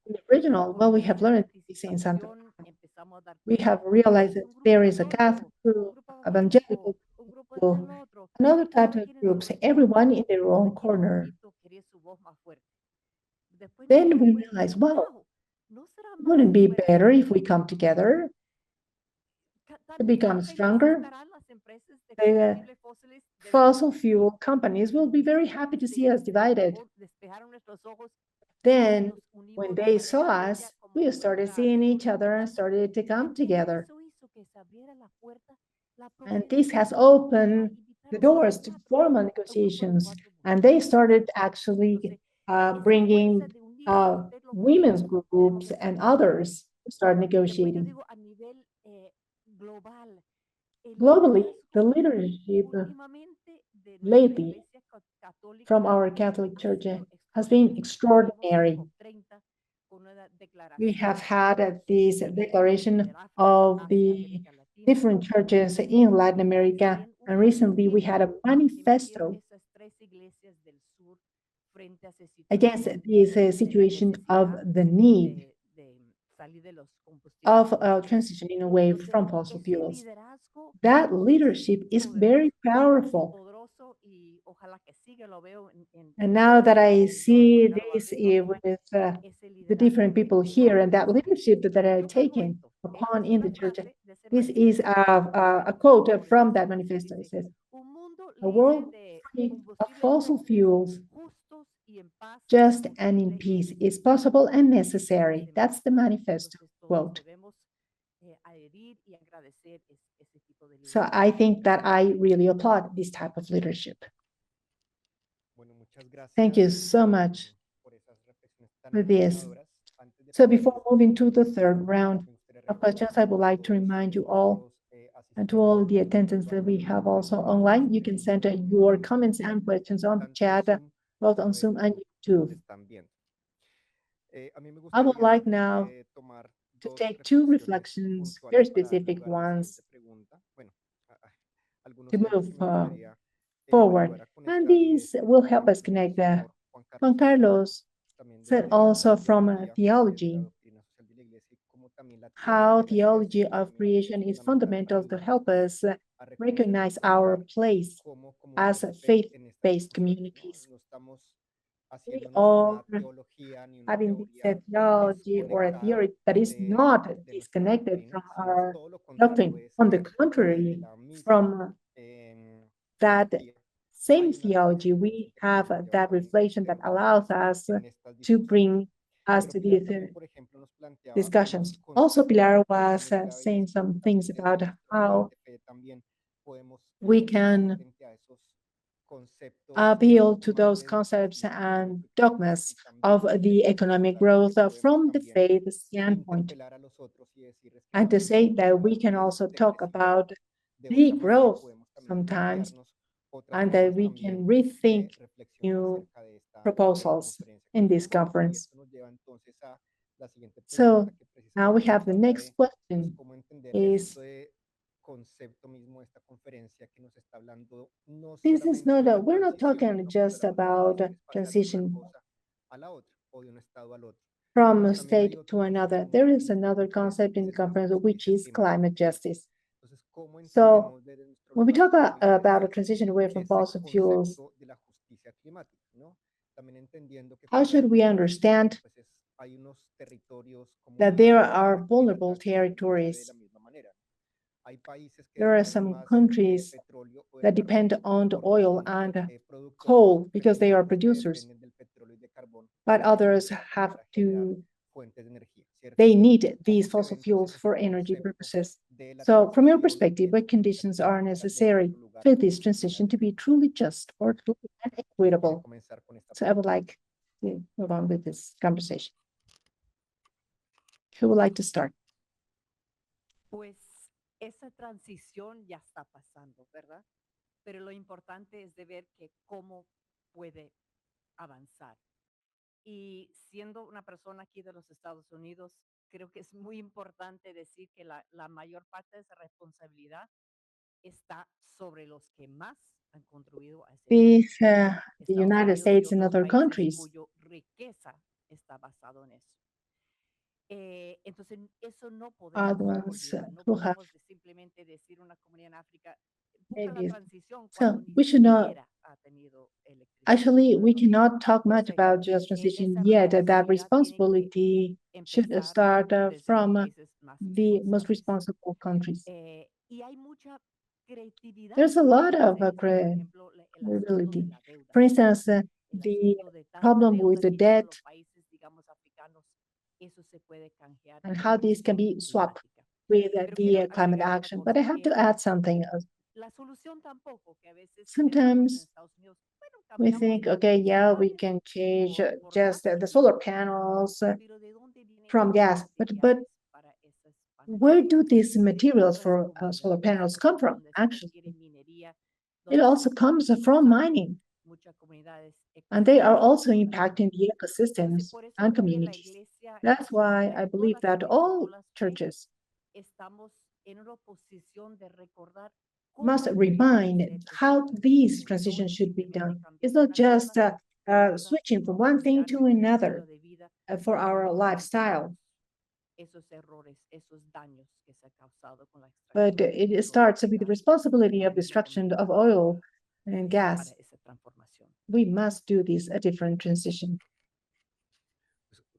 the regional, well, we have learned this in Santa Marta. We have realized that there is a Catholic group, evangelical group, another type of groups, everyone in their own corner. Then we realize, well, wouldn't it be better if we come together to become stronger? The fossil fuel companies will be very happy to see us divided. Then, when they saw us, we started seeing each other and started to come together. And this has opened the doors to formal negotiations. And they started actually bringing women's groups and others to start negotiating. Globally, the leadership lately from our Catholic Church has been extraordinary. We have had this declaration of the different churches in Latin America, and recently we had a manifesto against this situation of the need of transitioning away from fossil fuels. That leadership is very powerful. And now that I see this with the different people here and that leadership that are taken upon in the church, this is a quote from that manifesto. It says, a world free of fossil fuels, just and in peace, is possible and necessary. That's the manifesto quote. So I think that I really applaud this type of leadership. Thank you so much for this. So before moving to the third round of questions, I would like to remind you all and to all the attendants that we have also online, you can send your comments and questions on the chat, both on Zoom and YouTube. I would like now to take two reflections, very specific ones, to move forward. And these will help us connect Juan Carlos said also from theology, how theology of creation is fundamental to help us recognize our place as faith-based communities. We are having this theology or a theory that is not disconnected from our doctrine. On the contrary, from that same theology, we have that reflection that allows us to bring us to these discussions. Also, Pilar was saying some things about how we can appeal to those concepts and dogmas of the economic growth from the faith standpoint. And to say that we can also talk about the growth sometimes, and that we can rethink new proposals in this conference. So now we have the next question is, this is not we're not talking just about transition from a state to another. There is another concept in the conference, which is climate justice. So when we talk about a transition away from fossil fuels, how should we understand that there are vulnerable territories? There are some countries that depend on the oil and coal because they are producers, but others have to, they need these fossil fuels for energy purposes. So from your perspective, what conditions are necessary for this transition to be truly just or truly and equitable? So I would like to move on with this conversation. Who would like to start? Pues esa transición ya está pasando, ¿verdad? Pero lo importante es de ver que cómo puede avanzar. Y siendo una persona aquí de los Estados Unidos, creo que es muy importante decir que la mayor parte de esa responsabilidad está sobre los que más han contribuido a ese These, cambio. the Estados United Unidos y States and otros other países countries. cuyo riqueza está basado en eso. Entonces, eso no podemos Ones olvidar, no who have podemos simplemente decir una comunidad en África, busca la maybe. transición So cuando ni we should not, siquiera ha tenido electricidad. actually, we ¿no? cannot talk much Entonces, about just transition esa yet. That responsabilidad tiene que responsibility should empezar start desde from los países más the most responsables. responsible countries. Y hay mucha creatividad There's a que lot puede of hacer esto. Por ejemplo, el asunto de credibility. la deuda. For instance, El the asunto de tanta problem deuda with the que tienen debt los países, digamos, africanos, eso se puede canjear and por how these can acción be swapped climática. with Pero the quiero climate agregar una action. But cosa, I have to que add something else. la solución tampoco, que a veces pensamos en Sometimes Estados Unidos, bueno, we cambiamos think, la okay, yeah, we energía can change por just gas the y solar listo. panels Pero ¿de dónde vienen from las gas. But materiales para esas paneles? where do these De materials otras for solar panels comunidades, come from? donde se Actually, requiere minería, it donde se also comes from mining, muchas comunidades and they are ecosistemas also naturales. impacting the Entonces, ecosystems por eso and creo que la communities. iglesia That's why católica I y believe todas that las all escuelas fe churches estamos en una posición de recordar must cómo debe remind ser esa how these transición. No transitions es should be simplemente done. cambiar It's not una just cosa por otra, switching from sino one thing mirar to nuestro another estilo de vida for our donde lifestyle. esos errores, esos daños que se ha causado con la But extracción de it petróleo starts y with the gas responsibility y of mucha destruction of comunidad oil and para gas. esa transformación. we must do this a different transition.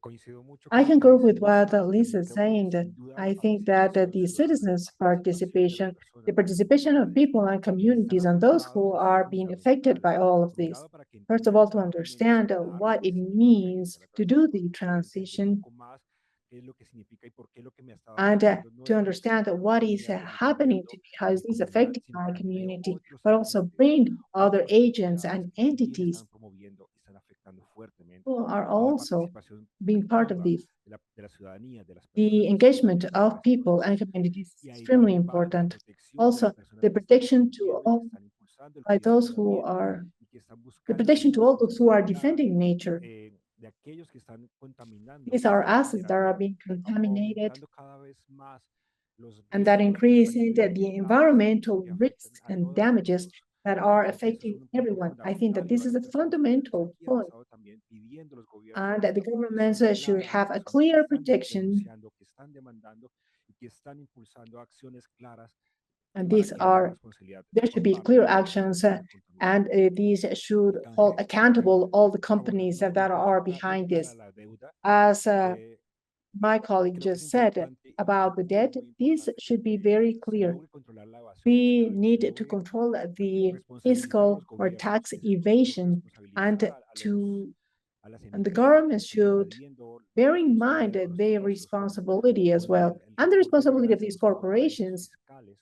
Coincido mucho I con lo que concur dice with what Lisa. Lisa También is creo que saying, that sin duda la I think that participación the ciudadana, citizens' la participación de las the personas de las participation of comunidades, people and quienes están communities and those afectados who es are being affected fundamental. by all of Por un this. lado, para que First of entiendan all, to cómo understand dimensionar what lo que it significa means la to do transición, the entender un transition, poco más qué es lo que significa y por qué lo que me estaba and sucediendo no to es lo que understand significa what para is mí algo happening negativo to a how mi is this comunidad, affecting sino my también veo community, otros but also agentes, bring other otras agents comunidades and que también entities están promoviendo y están afectando fuertemente. who are Entonces, la also participación being part of activa this. de la ciudadanía, de las The personas es engagement fundamental of para este people and proceso. communities is Y ahí extremely también va la important. protección de las Also, personas the que están protection to defendiendo y que all están impulsando el by cuidado those del who ambiente are y que están the buscando protection una to all those who are responsabilidad defending nature. de aquellos que están contaminando, These que are están assets that are generando being contaminated aumentando cada vez más los and that riesgos a increase in nivel the ambiental environmental que afectan risks a and todas y damages todos. that are Creo que eso es affecting un punto everyone. I think that fundamental y this is a obviamente nosotros fundamental aquí hemos point, estado también pidiendo a los gobiernos and que that the haya una governments protección should clara a las have a personas que clear están protection, denunciando, que están demandando y que están impulsando acciones claras and para these que haya una are responsabilidad there por should be parte clear de las actions, personas que están and contaminando. these should El hold canje, accountable all the companies abordando that un are poco la behind deuda, this. la deuda, As eh, my colleague creo que es just said importante y about the muy, debt, muy this importante should be que very se clear. logre controlar la evasión We fiscal, que se need to logre control the responsabilizar a los fiscal or gobiernos, tax que se logre evasion, and responsabilizar a las and the empresas que government estén should evadiendo la bear in responsabilidad mind de los their impuestos responsibility as con well, el and the reporte de responsibility of ganancias these buscando paraísos corporations, fiscales,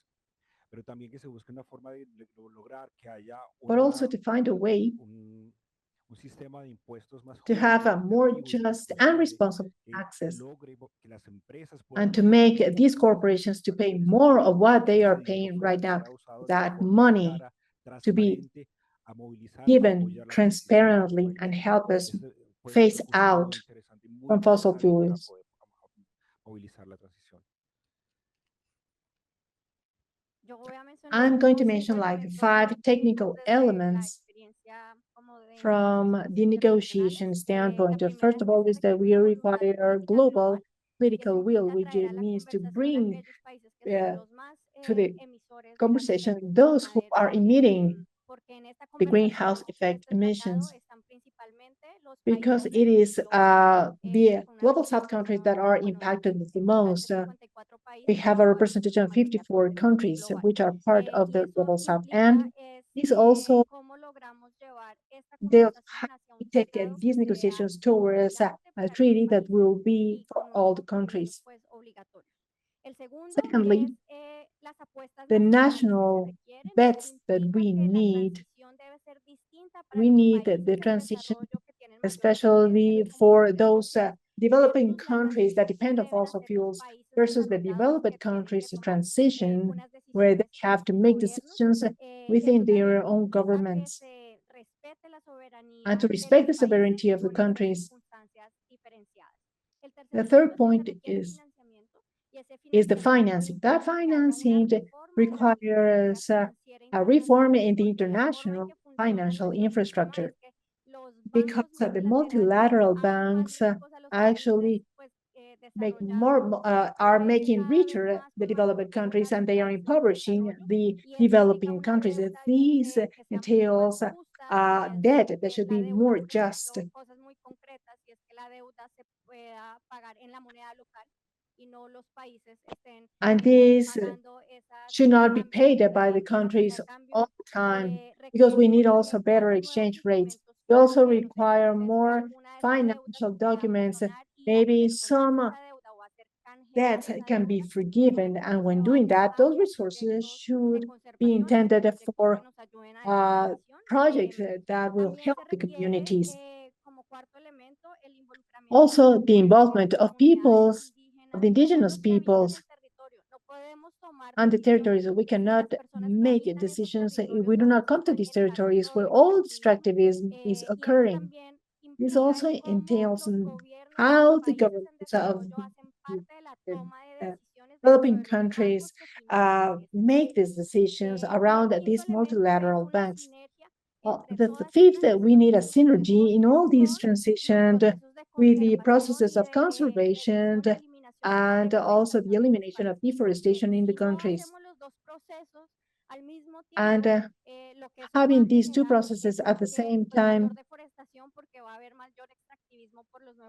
pero también que se busque una forma de lograr que haya but also to find a way un, un sistema de impuestos más to have justo, a more equitativo y just and responsable responsible que taxes, logre que las empresas puedan and to pagar make these menos corporations to para pay que more of what que they ese are dinero paying right now, sea usado de una that forma money clara, to be transparente, a movilizar, a given apoyar la transición en nuestro transparently país. and help us Este puede ser un phase futuro muy out interesante y muy from fossil necesario para fuels. poder movilizar la transición. Yo voy a mencionar I'm going to como mention 5 like elementos 5 technical desde la elements experiencia como de from negociaciones the negotiation internacionales. La standpoint. primera First es of que all, se is that requiere we una voluntad require política global global y eso political will, implica which traer a la means to conversación a bring aquellos países que son los más to the emisores de gases de conversation efecto those who invernadero, are emitting porque en esta the greenhouse conversación y effect este tratado emissions, están principalmente los because países it del is G20, the con una global south countries that representación, are bueno, impacted the en total de most. We 54 países, have los a cuales son representation la of mayoría 54 countries, global. which are part of Y the eso global south. implica And this also cómo logramos llevar esta they'll conversación hacia un take tratado que these sea negotiations towards vinculante a para los treaty that países will be y for con unos all the compromisos countries. pues obligatorios. El segundo es Secondly, las apuestas the nacionales que se national requieren. Esto bets that implica we que la need, transición debe ser distinta para we los need the países en transition, desarrollo que tienen mayor dependencia de especially for combustibles those fósiles developing versus la countries that transición que depend on deben fossil hacer los fuels países versus the desarrollados que developed tienen que countries tomar transition, unas where they decisiones en have to sus make gobiernos. decisions Esto within también their own implica que governments se respete la and soberanía to de los respect the países sovereignty of the con esas countries. circunstancias diferenciadas. El tercer The punto third es que se point requiere financiamiento y ese is the financiamiento financing. That implica que haya una financing reforma de la arquitectura requires financiera a reform internacional in the porque la forma en international que funciona financial nuestro sistema infrastructure, es que los because bancos the multilaterales multilateral hacen más banks ricos a los países actually pues make desarrollados more, y los are pobrece making cada vez richer más the con mayor developed deuda countries, a los and they are países en impoverishing desarrollo the y eso implica developing una countries. deuda These que sea más entails justa y eso debt that should la be deuda, more por just, ejemplo, cosas muy concretas y es que la deuda se pueda pagar en la moneda local y no los países estén and this pagando esas should not be cambios paid by the y porque countries a cambio all the time, because we need requerimos also también que better haya nuevos exchange rates. instrumentos We also financieros en el require proceso que more alguna de esas deudas financial se pueda documents, perdonar y al maybe perdonarse some esa deuda o hacer canjear that esa can be deuda, esos forgiven. And recursos se when doing vayan that, those hacia resources proyectos de should be conservación, hacia intended proyectos que for nos ayuden a esa transición. projects that will También help se the requiere communities. como cuarto elemento el involucramiento de Also, los the pueblos, involvement of comunidades of indígenas the o indigenous pueblos que habitan peoples el territorio. No podemos tomar on the decisiones territories. We si cannot las personas que make habitan esos decisions if territorios we do no not come to participan these en el territories where desarrollo all sostenible. extractivism is Y eso occurring. también This implica also el cómo entails los gobiernos de los how the países en governments of desarrollo hacen parte de la the, toma de uh, decisiones dentro developing de los bancos countries que financian este make proceso. these decisions Y el around quinto these elemento es multilateral una banks. sinergia Well, entre the todas fifth, estas we need a acciones que synergy in all coordinen these con los transitions procesos de with the conservación processes y of de conservation reducción y eliminación de la and also the deforestación en los elimination of países. Porque deforestation in the si no countries. hacemos los dos procesos, And having these two processes at the same time,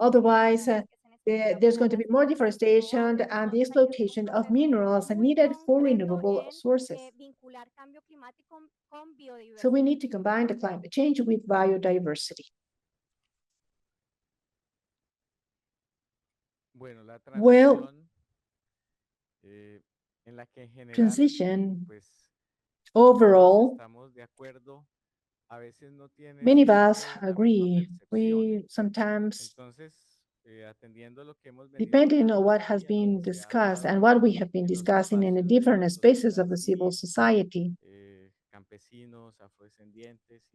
otherwise, there's going to be more deforestation and the exploitation of minerals needed for renewable sources. So we need to combine the climate change with biodiversity. Well, transition overall, many of us agree. We sometimes, depending on what has been discussed and what we have been discussing in the different spaces of the civil society,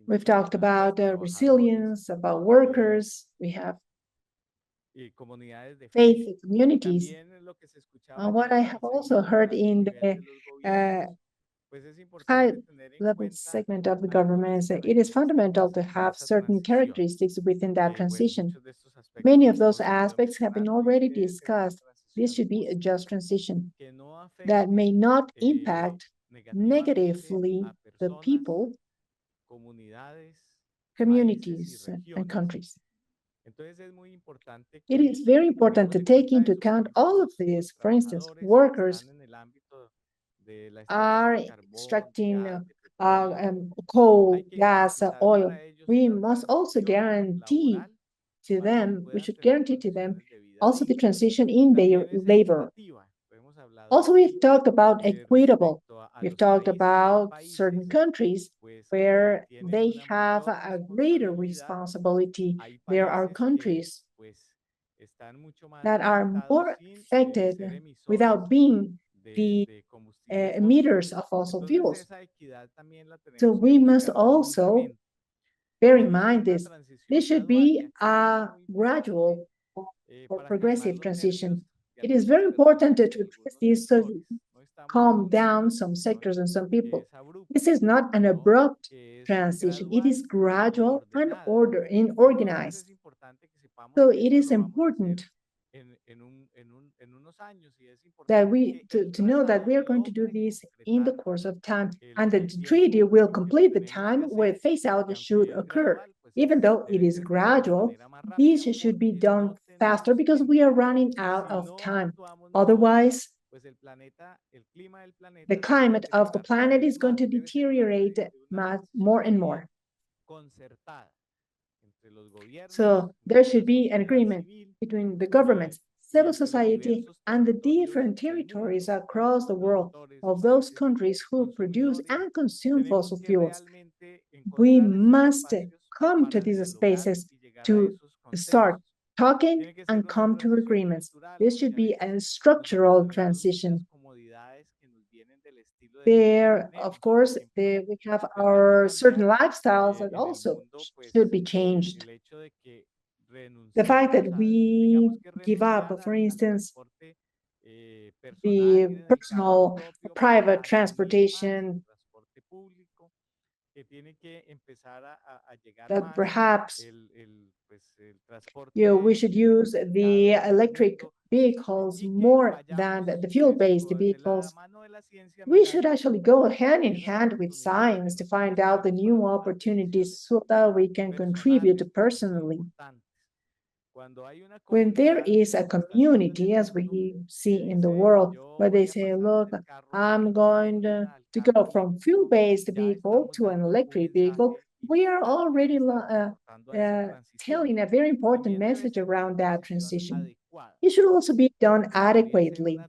we've talked about resilience, about workers, we have faith communities. What I have also heard in the high-level segment of the government is that it is fundamental to have certain characteristics within that transition. Many of those aspects have been already discussed. This should be a just transition that may not impact negatively the people, communities, and countries. It is very important to take into account all of this. For instance, workers are extracting coal, gas, oil. We must also guarantee to them, we should guarantee to them also the transition in their labor. Also, we've talked about equitable. We've talked about certain countries where they have a greater responsibility. There are countries that are more affected without being the emitters of fossil fuels. So we must also bear in mind this. This should be a gradual or progressive transition. It is very important to address this so calm down some sectors and some people. This is not an abrupt transition. It is gradual and organized. So it is important that to know that we are going to do this in the course of time, and that the treaty will complete the time where phase out should occur. Even though it is gradual, this should be done faster because we are running out of time. Otherwise, the climate of the planet is going to deteriorate more and more. So there should be an agreement between the governments, civil society, and the different territories across the world of those countries who produce and consume fossil fuels. We must come to these spaces to start talking and come to agreements. This should be a structural transition. There, of course, we have our certain lifestyles that also should be changed. The fact that we give up, for instance, the personal private transportation, that perhaps we should use the electric vehicles more than the fuel-based vehicles. We should actually go hand in hand with science to find out the new opportunities so that we can contribute personally. When there is a community, as we see in the world, where they say, look, I'm going to go from fuel-based vehicle to an electric vehicle, we are already telling a very important message around that transition. It should also be done adequately,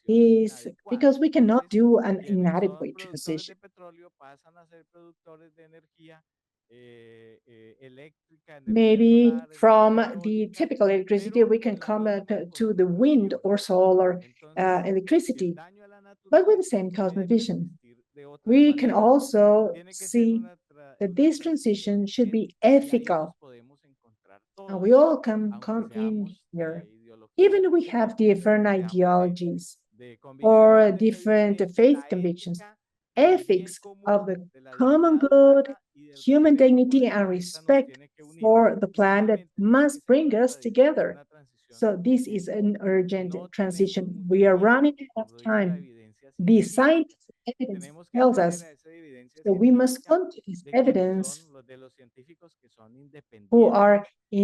because we cannot do an inadequate transition. Maybe from the typical electricity, we can come to the wind or solar electricity, but with the same cosmovision. We can also see that this transition should be ethical. And we all can come in here, even if we have different ideologies or different faith convictions. Ethics of the common good, human dignity, and respect for the planet must bring us together. So this is an urgent transition. We are running out of time. The scientific evidence tenemos que tells acudir us. a esa evidencia So we must científica come to this de quienes evidence son los de los científicos que son who independientes, are que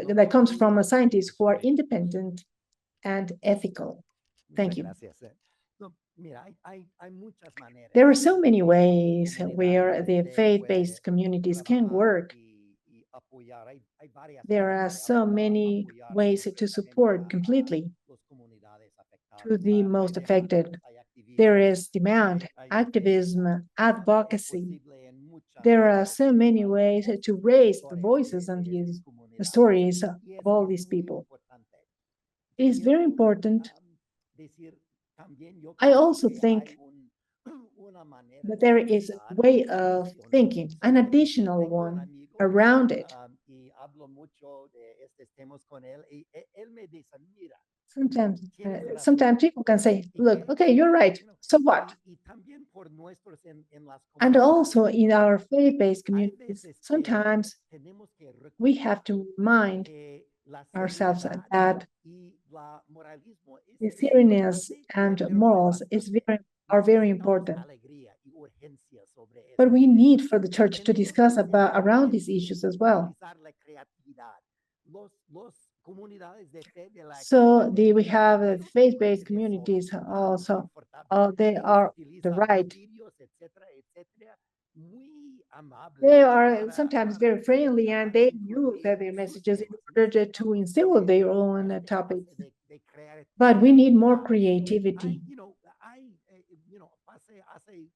son that comes from a objetivos, scientist que who son are éticos. independent and ethical. Thank Muchas you. gracias. No, mira, hay muchas maneras There are que so many la ways where comunidad the faith-based puede communities can trabajar work. y apoyar. Hay varias There are maneras so para many apoyar ways to concretamente support a completely las comunidades to afectadas. the Hay most demandas, affected. hay There activismo, is demand, hay activism, defensa. Es advocacy. posible en muchas There are maneras so many escuchar las ways to voces y las raise the historias voices and de estas the comunidades. stories of Y all es these muy people. importante. It is very Quiero important. decir también, yo I creo also que think hay una manera that de there is a pensar way of adicional thinking, an sobre esto. additional Tengo un one amigo around it. y hablo mucho de estos temas con él y él me dice, mira, Sometimes, tienes razón. sometimes people can say, Y look, que, okay, you're right. So what? y también por nuestros en las And comunidades. also in our faith-based Hay communities, veces que sometimes tenemos que we have to recordar remind que la ourselves seriedad that y la moralismo the es seriousness importante, and pero no morals is bastante. are very Necesitamos important. alegría y urgencia sobre But estos we temas. need for the church to Tenemos discuss about around también these issues que as well. utilizar la creatividad. Los comunidades de fe de la So extrema we derecha have no faith-based pueden eso communities also. confortable. They Ellos are the utilizan right. videos, etcétera, etcétera, muy amables They are para sometimes very friendly and they use incluir their sus messages in temas. order to Necesitamos instill their own esta topics. clase de creatividad. But we need more creativity. Hace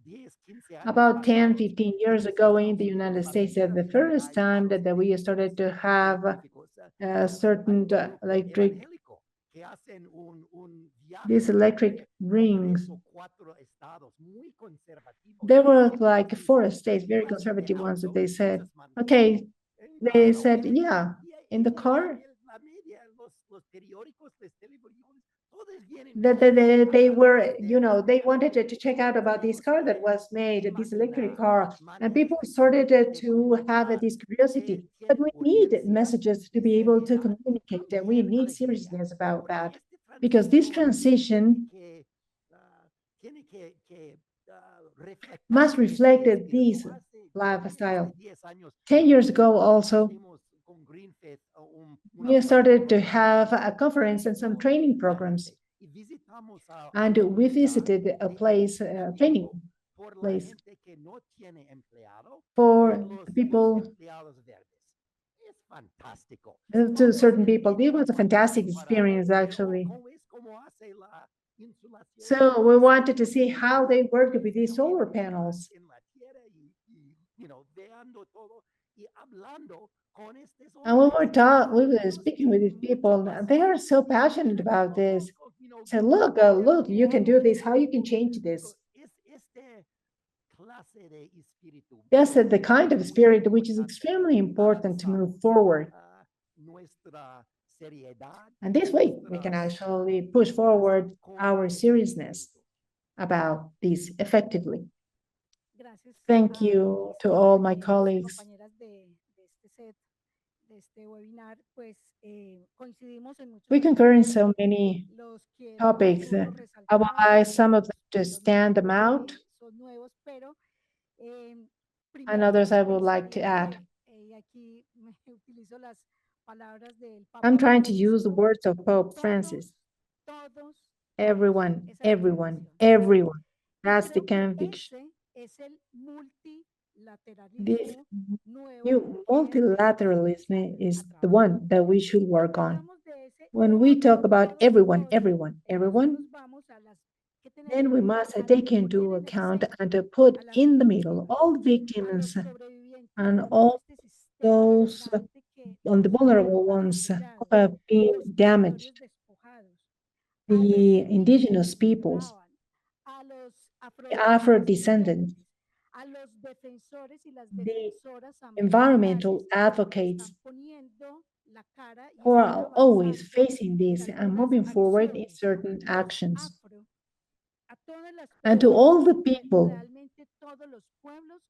10, 15 años About 10, pasados, 15 en years los ago in Estados the Unidos, United la States, primera the vez que first hay time carros that we started to have eléctricos, a hay certain un grupo electric, evangélico que hacen un these viaje electric entre 3 rings. o 4 estados muy conservativos. There were Y like utilizan 4 states, very clase de conservative ones, that auto they y said, muchas okay, they claro, said, yeah, in the car, la media, los periódicos, los televisiones, todos vienen that con they were, de they carros wanted to check out about this eléctricos. car that was made, this electric Imaginar car, and maneras people de started to have comunicar this curiosity. que But tienen we need urgencia messages to y be able to seriedad y communicate, and we también need alegría, seriousness about porque that. esta Because this transición transition tiene que must reflectar reflect este espíritu. this Hace lifestyle. 10 años 10 years ago also, hicimos con Greenfest una we started to programa de have a conference and some educación training a la programs. gente y visitamos a And una we unidad visited a de place, training entrenamiento por la place gente que no tiene empleado for en los people, empleados verdes. Es fantástico. to Todos certain people. This was a fantastic participan para experience, ver actually. cómo hace la insulación So we wanted to see solar how they worked with these solar panels. en la tierra y veando todo y hablando con estos And we were hombres. we were Ellos speaking with these tienen mucha people. They are pasión so y passionate tienen about todo, this. Said, look, look, you can do this. How you can change this? este clase de espíritu That's creo the que kind es of muy spirit which is importante extremely para important to move desarrollar forward. nuestra seriedad And y this way, we can nuestras actually push ideas forward con our este seriousness espíritu. about this effectively. Gracias Thank a you mis to all my compañeros y colleagues. compañeras de este set, de este webinar, pues coincidimos en muchos We concur in aspectos. so many Los quiero topics. algunos I will resaltar, like some of them to los stand them mencioné out, porque son nuevos, pero and primero others I would like to pensaría add. que aquí utilizo las palabras del I'm Papa trying to use the Francisco, words of Pope Francis. todos, Everyone, esa es la everyone, convicción. everyone. Y That's the creo que conviction. ese es el This multilateralismo nuevo new que debemos empezar multilateralism is a the trabajar. one that we should work Cuando on. hablamos de ese When we talk about todos, everyone, todos, everyone, entonces everyone, nos vamos a las que tenemos then we que must al take poner into en el account centro and to put a las in the middle víctimas, all a los victims sobrevivientes and de todo all este sistema those dañante que on the nos ha vulnerable ones who atropellado, have been los damaged, territorios despojados, a los the indígenas indigenous que peoples, lloraban, a los the afrodescendientes, Afro-descendants, a los defensores y las the defensoras environmental ambientales que advocates están poniendo la cara y who están are always avanzando facing en this and algunas moving forward in acciones, certain los actions. afro, a todas las And to personas all the y people realmente todos los pueblos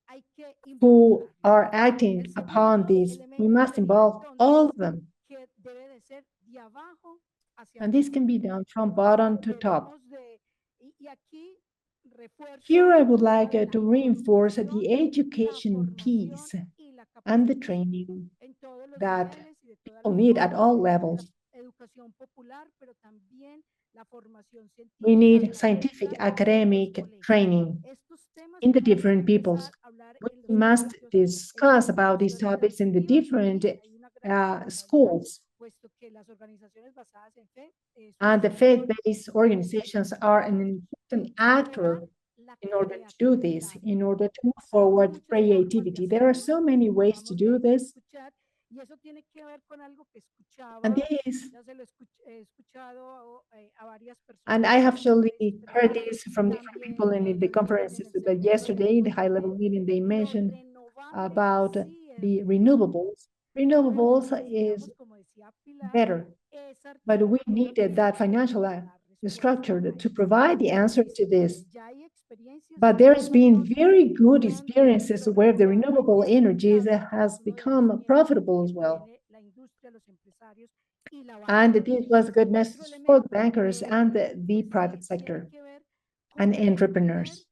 hay que who involucrarlos. are acting El upon segundo this, we elemento must sería involve all entonces of them. que debe de ser de abajo hacia And this arriba. can be done from bottom to top. Debemos de Here I would like to reinforce the education piece and the training that people need at all levels. We need scientific, academic training in the different peoples. We must discuss about these topics in the different schools. And the faith-based organizations are an important actor in order to do this, in order to move forward creativity. There are so many ways to do this. And this, and I have actually heard this from different people in the conferences that yesterday, in the high-level meeting, they mentioned about the renewables. Renewables is better, but we needed that financial structure to provide the answer to this. But there's been very good experiences where the renewable energies has become profitable as well. And this was a good message for the bankers and the private sector and entrepreneurs.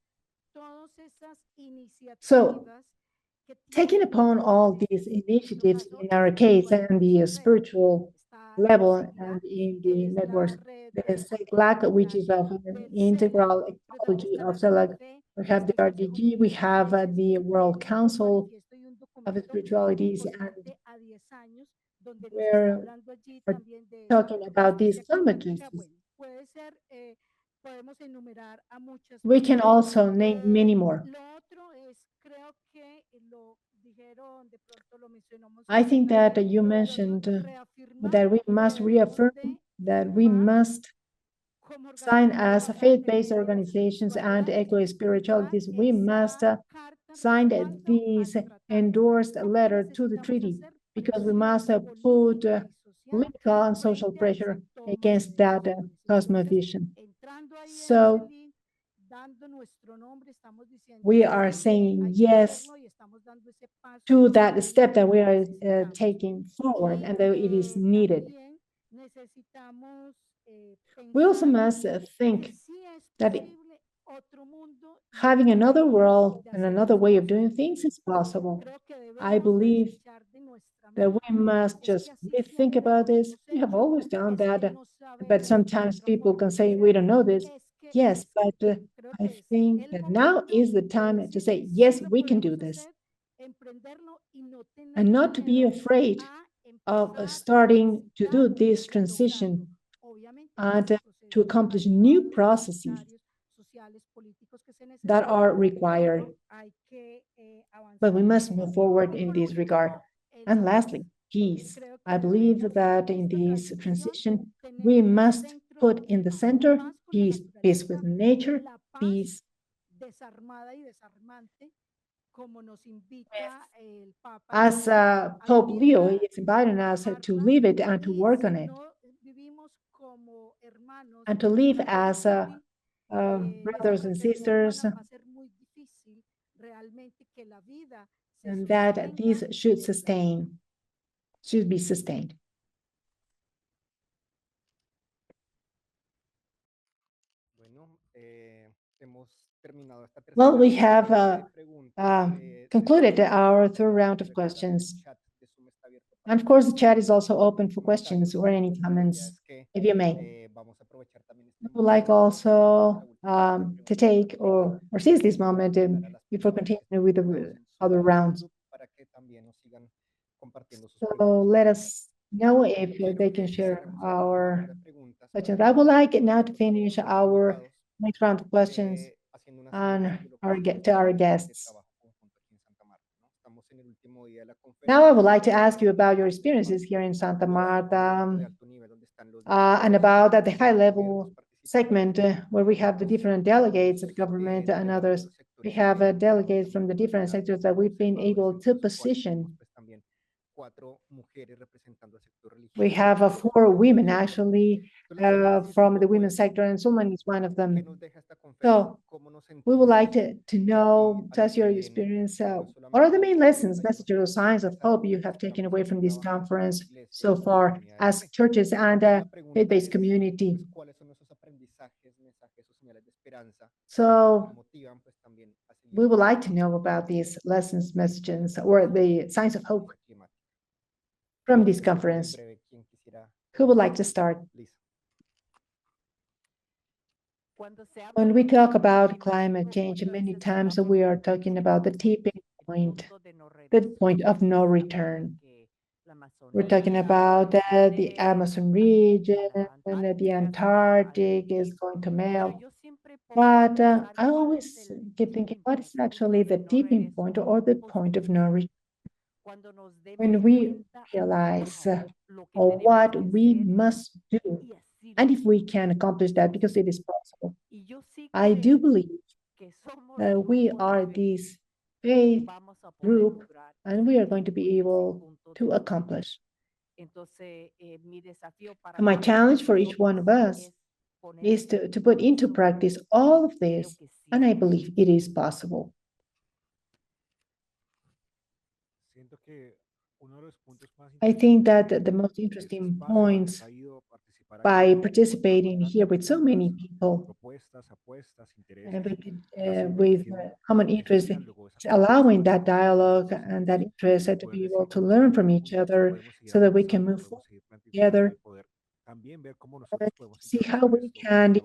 So, taking upon all these initiatives in our case and the spiritual level and in the networks, the SECLAC, which is of an integral ecology of CELAC, we have the RDG, we have the World Council of Spiritualities, and we're talking about these climate justice. We can also name many more. I think that you mentioned that we must reaffirm that we must sign as faith-based organizations and eco-spiritualities. We must sign these endorsed letter to the treaty because we must put legal and social pressure against that cosmovision. So we are saying yes to that step that we are taking forward and that it is needed. We also must think that having another world and another way of doing things is possible. I believe that we must just think about this. We have always done that, but sometimes people can say, we don't know this. Yes, but I think that now is the time to say, yes, we can do this. And not to be afraid of starting to do this transition and to accomplish new processes that are required. But we must move forward in this regard. And lastly, peace. I believe that in this transition, we must put in the center peace, peace with nature, peace as Pope Leo is inviting us to live it and to work on it, and to live as brothers and sisters, and that these should be sustained. Well, we have concluded our third round of questions. And of course, the chat is also open for questions or any comments, if you may. I would like also to take or seize this moment before continuing with the other rounds. So let us know if they can share our questions. I would like now to finish our next round of questions and to our guests. Now I would like to ask you about your experiences here in Santa Marta and about the high-level segment where we have the different delegates of government and others. We have delegates from the different sectors that we've been able to position. We have 4 women actually from the women's sector, and Sulman is one of them. So we would like to know, just your experience, what are the main lessons, messages, or signs of hope you have taken away from this conference so far as churches and faith-based community? So motivan, pues también a seguir we would like to know about these lessons, messages, or the signs of hope climática. from this Muy conference. breve, ¿quién quisiera? Who would like to start? Lisa. When we talk about climate change, many times we are talking about the tipping point, the point of no return. We're talking about the Amazon region and the Antarctic is going to melt. But I always keep thinking, what is actually the tipping point or the point of no return? When we realize or what we must do, and if we can accomplish that, because it is possible. I do believe that we are this faith group and we are going to be able to accomplish. And my challenge for each one of us is to put into practice all of this, and I believe it is possible. I think that the most interesting points by participating here with so many people and with common interest, allowing that dialogue and that interest to be able to learn from each other so that we can move forward together, see how we can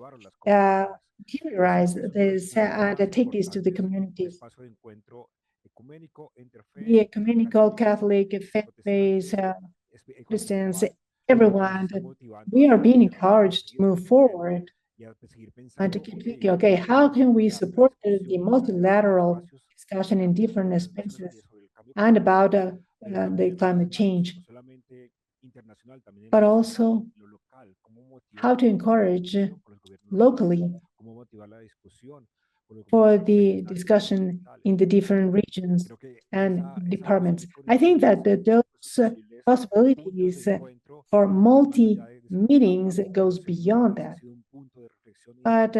interiorize this and take this to the communities. The ecumenical Catholic faith-based Christians, everyone, we are being encouraged to move forward and to keep thinking, okay, how can we support the multilateral discussion in different spaces and about the climate change, but also how to encourage locally for the discussion in the different regions and departments. I think that those possibilities for multi-meetings goes beyond that. But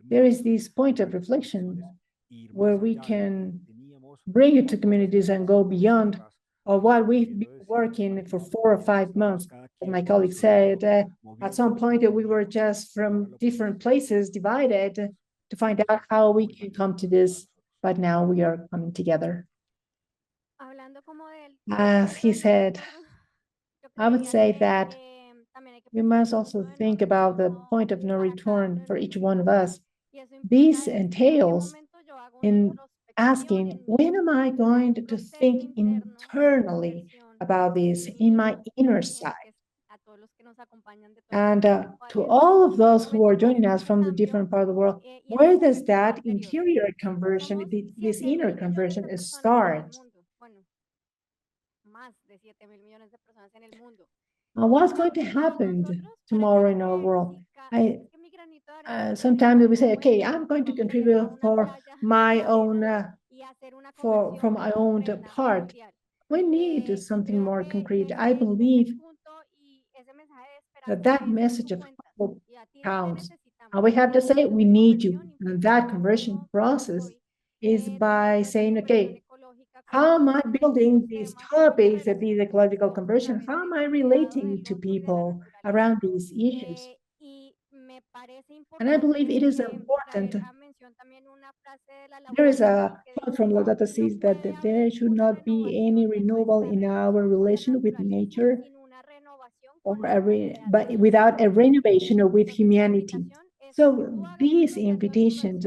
there is this point of reflection where we can bring it to communities and go beyond or what we've been working for 4 or 5 months. As my colleague said, at some point we were just from different places divided to find out how we can come to this, but now we are coming together. As he said, I would say that we must also think about the point of no return for each one of us. This entails in asking, when am I going to think internally about this in my inner side? And to all of those who are joining us from the different part of the world, where does that interior conversion, this inner conversion start? What's going to happen tomorrow in our world? Sometimes we say, okay, I'm going to contribute for my own for my own part. We need something more concrete. I believe that message of hope counts. And we have to say we need you. And that conversion process is by saying, okay, how am I building these topics of these ecological conversion? How am I relating to people around these issues? And I believe it is important. There is a quote from Laudato says that there should not be any renewal in our relation with nature or but without a renovation or with humanity. So these invitations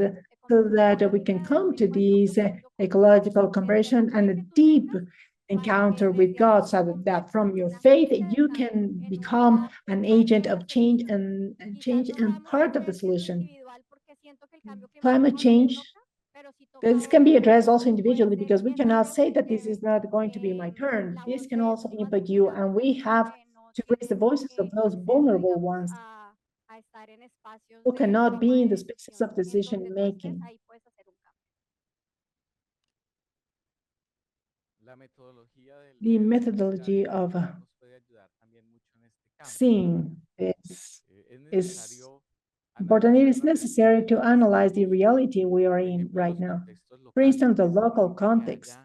so that we can come to this ecological conversion and a deep encounter with God so that from your faith you can become an agent of change and part of the solution. Climate change, this can be addressed also individually because we cannot say that this is not going to be my turn. This can also impact you, and we have to raise the voices of those vulnerable ones who cannot be in the spaces of decision making. The methodology of seeing is important. It is necessary to analyze the reality we are in right now. For instance, the local context.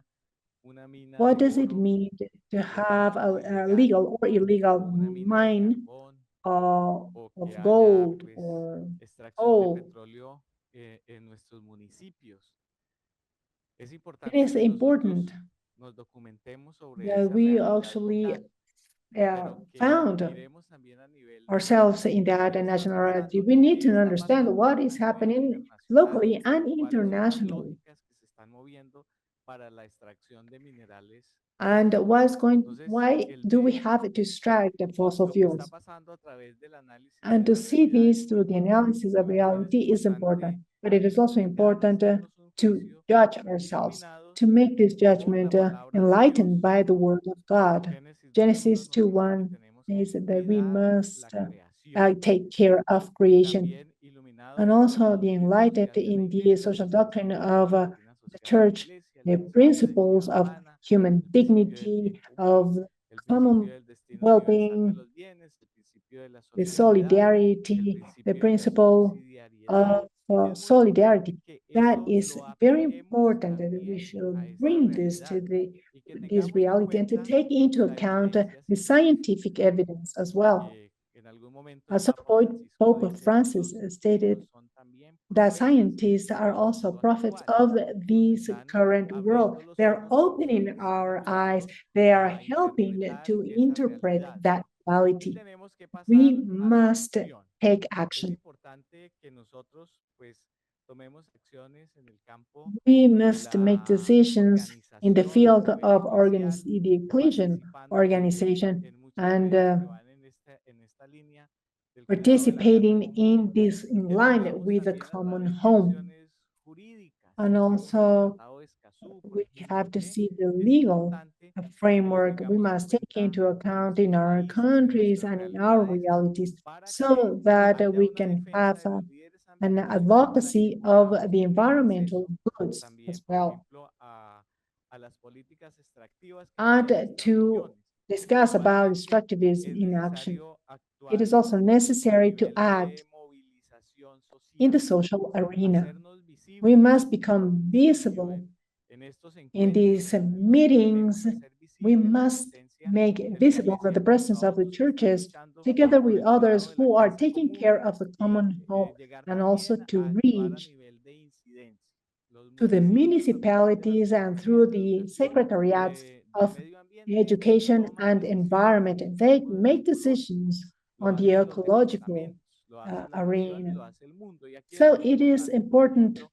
What does it mean to have a legal or illegal mine of gold or coal en nuestros municipios. Es It importante is que important nosotros nos documentemos sobre that esa we realidad actually local, pero que found miremos también a nivel ourselves nacional in that qué está nationality. pasando, We need qué to está understand pasando what a is nivel happening internacional, locally and cuáles son las internationally, lógicas que se están moviendo para la extracción de minerales and fósiles. Entonces, why el do we ver have to strike the fossil lo que está fuels? pasando a través del análisis And de to la see realidad es this muy through the importante, analysis of pero también es reality is important, importante but it is also juzgar y important hacernos un to juicio judge ourselves, iluminados to make this por la judgment palabra de enlightened Dios. by the word of God. Génesis 2:1 Genesis nos dice que 2:1 tenemos que says that we cuidar must la creación take care of y creation, también and iluminados por la also the doctrina enlightened social de la in the iglesia, social los doctrine principios de of la doctrina the social de la church, iglesia, el the principio de dignidad principles of humana, human el principio del dignity, bien común, of el principio common del destino universal de well-being, los bienes, el principio de la the solidaridad, el solidarity, the principio de la principle subsidiariedad. of Es muy importante solidarity. que That esto is lo very apliquemos important that we también a should esta bring this to realidad y que this tengamos en reality and to cuenta take into la account evidencia the científica scientific evidence as well. que en algún momento el At some Papa point, Francisco Pope dice, Francis los stated científicos son también that profetas scientists are del also mundo prophets actual. of Nos this están current world. abriendo los They're ojos a opening nosotros, están our eyes. ayudándonos They are a helping interpretar to esa interpret realidad that y reality. tenemos que We pasar a la must acción. take Es action. importante que nosotros pues tomemos acciones en el campo We de must make la decisions in the organización a field nivel of eclesial, the ecclesian participando también organization, en muchas and medidas que van en esta línea del cuidado de la casa participating común, in this in que line tengamos with the también a common través de home. acciones jurídicas, And como el also, Tratado de Escazú, por we have to ejemplo, see the es legal importante que lo framework we tengamos en must take cuenta into en account in nuestros our países, en countries nuestras and in our realidades, realities para que so that haya we una can defensa have de los líderes an ambientales y para que advocacy of podamos the tener environmental acceso goods también, as por well, ejemplo, a las políticas extractivas que hay and en nuestras to regiones. discuss about Igualmente, extractivism es in action. necesario It actuar is also a necessary to nivel act de movilización in the social, social arena. hacernos We visibles must become en serio visible en estos in encuentros. these meetings. Debemos hacer We visible la must presencia make de la visible the iglesia y presence of todos the los que están churches luchando together por with el cuidado others de la who are casa taking común care of the y common home, llegar and also también to a actuar a reach nivel de incidencia. Los to the municipios a través de la municipalities and Secretaría through de the Educación, secretariats del of Medio Ambiente, education toman and decisiones environment. en el They campo de lo make ecológico. decisions Lo on the hacen los ecological departamentos, lo hacen las naciones, arena. lo hace el mundo. Y aquí es So muy it is importante, por important ejemplo,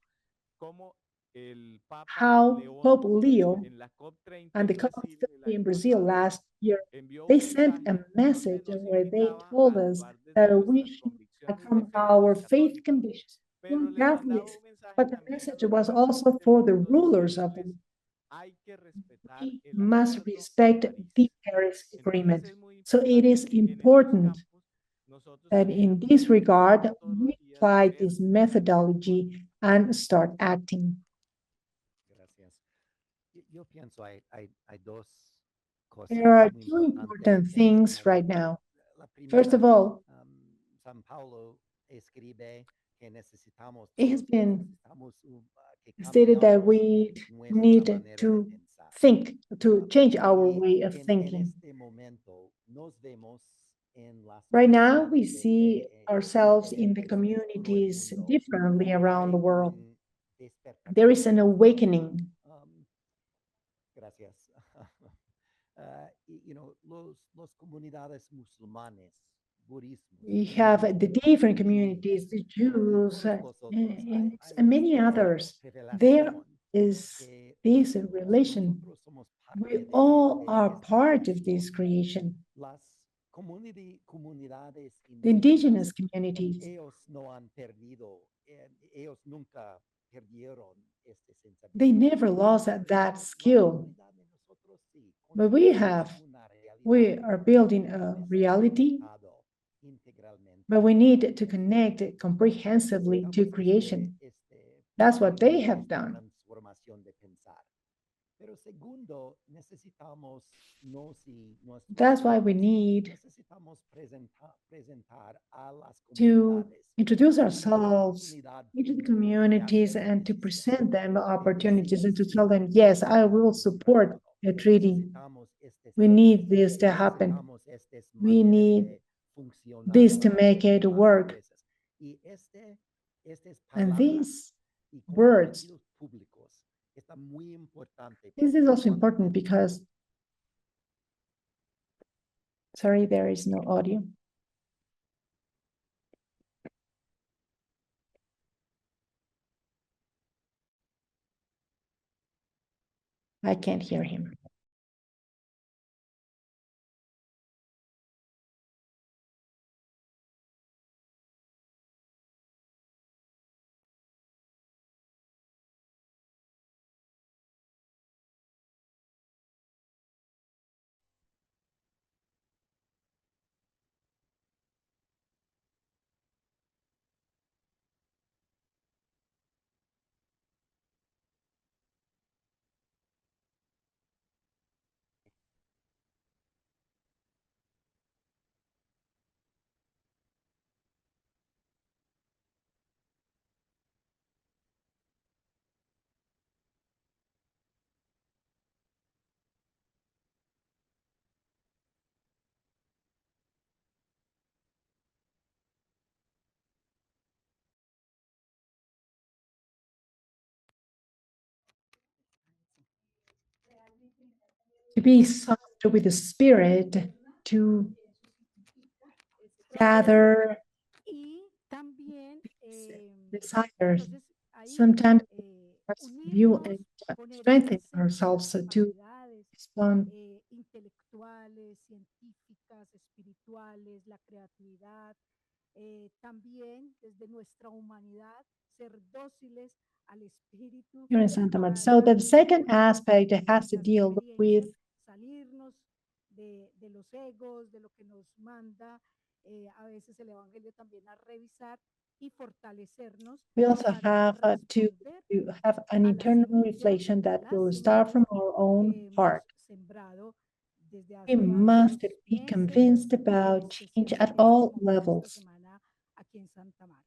cómo el Papa how León Pope Leo en la COP30 and en the Brasil COP30 el in año Brazil pasado last year, envió they un sent a mensaje donde message nos where they invitaba told a us actuar that desde we nuestras should act convicciones de from fe our faith católicas, convictions, pero being les mandaba Catholics. un mensaje But the también a message los was also gobernantes del for the mundo rulers of the diciéndoles, world. hay que respetar We el must acuerdo de respect París. the Paris Entonces Agreement. es muy So it importante is que en estos important campos nosotros that también in this empecemos regard, todos los we días a apply ver this y a actuar. methodology and start acting. Gracias. Yo pienso hay dos There cosas are muy two importantes important en este things right momento. now. La First primera, of all, San Paulo escribe que it has been necesitamos que stated that cambiamos we nuestra need manera de to pensar. think, to change our Y way of en thinking. este momento nos vemos en las Right now, we comunidades see ourselves in the diferentes de todo el communities mundo. differently around the Hay world. un There is an despertamiento. awakening. Gracias. Los comunidades musulmanes, budismos, We have the different hindú, communities, the y Jews, todos los otros. and many others. There Revelación is que this todos relation. nosotros somos We parte all de are esta part of this creación. creation. Las comunidades The indígenas, indigenous communities, ellos no han perdido, ellos nunca perdieron esta they sensibilidad. never lost Pero that la skill. comunidad de nosotros sí, But we construimos have, una we realidad are building que a no está reality, conectado but integralmente we need to con esto. connect comprehensively to Necesitamos creation. That's what primero, they have esta done. transformación de pensar. Pero segundo, necesitamos nos y nuestros That's why we líderes. need Necesitamos presentar a las to comunidades introduce una ourselves oportunidad into the única de communities hacer and to decisión, present them de opportunities decidir and to sí tell them, o yes, no I will a un support tratado. the treaty. Necesitamos We leyes, need this to happen. necesitamos We maneras need de funcionar this to para make it las work. empresas. Y And these y words, compromisos públicos está muy importante. this porque is also cuando important because, sorry, there is no audio. I can't hear him. To be soft with the spirit, to gather Y también, desires. entonces ahí Sometimes must view unirnos and con el strengthen índice de ourselves las to capacidades respond. intelectuales, científicas, espirituales, la creatividad, también desde nuestra humanidad, ser dóciles al espíritu Here in Santa Marta. So para the second aspect has to las deal with experiencias, salirnos de los egos, de lo que nos manda a veces el Evangelio también a revisar y fortalecernos we also para have responder to have an a la internal semilla, reflection that las will start semillas from our own que hemos heart. sembrado desde We hace must varios be meses convinced y en about change especial at en este all momento, esta levels, semana aquí en Santa Marta.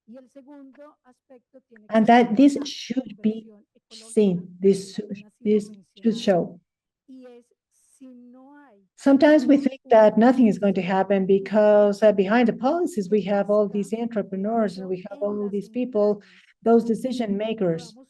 Y el segundo aspecto tiene que and ver that con this la should be conversión ecológica, seen. que también ha sido This should mencionado, show. y es si no hay Sometimes we think una that nothing is going to happen because conciencia behind the policies que we have all nazca these entrepreneurs and primero we have en all las these people, entrañas those y decision makers. podamos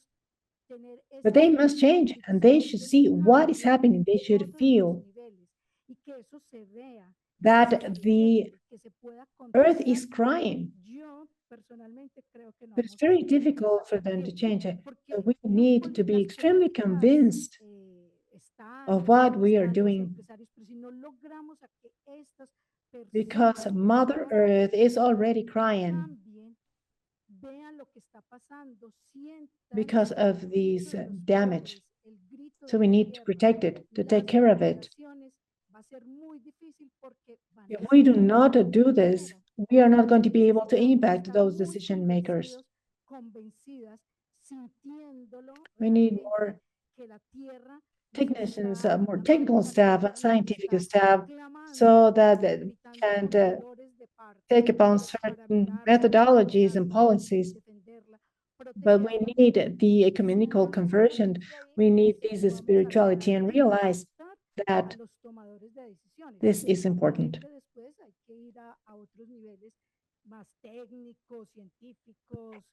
tener But esa they must change and they should convicción see del what is cambio happening. They en should todos los feel niveles y que eso se vea, que se that the experimente, que se pueda earth contestar. is crying. Yo personalmente creo que no But it's vamos a very poder. difficult for ¿Por them to qué? change it. So Porque we las need to be políticas extremely públicas convinced están, of what we are están los doing empresarios, pero si no logramos a que estas because personas Mother Earth is already crying cambien, vean lo que está pasando, sientan because el of grito these de los damage. pobres, el grito So de we la need to tierra, protect it, to take las care of it. recomendaciones, va a ser muy difícil porque van If a we do estar not do this, afuera. we are not going to be able to Necesitamos impact estar those muy decision makers. convencidas, sintiéndolo We need realmente, more que la tierra nos technicians, está, more la technical madre staff, and tierra nos scientific está staff, clamando, so that y they gritando can con dolores de parto take upon para certain mirarla, methodologies and cuidarla, policies. defenderla, But we protegerla. need the Y si ecumenical vamos a conversion. partir de ahí, We need entonces this vamos a spirituality lograr and realize impactar a that los tomadores de decisiones. this is important. Obviamente después hay que ir a otros niveles más técnicos, científicos,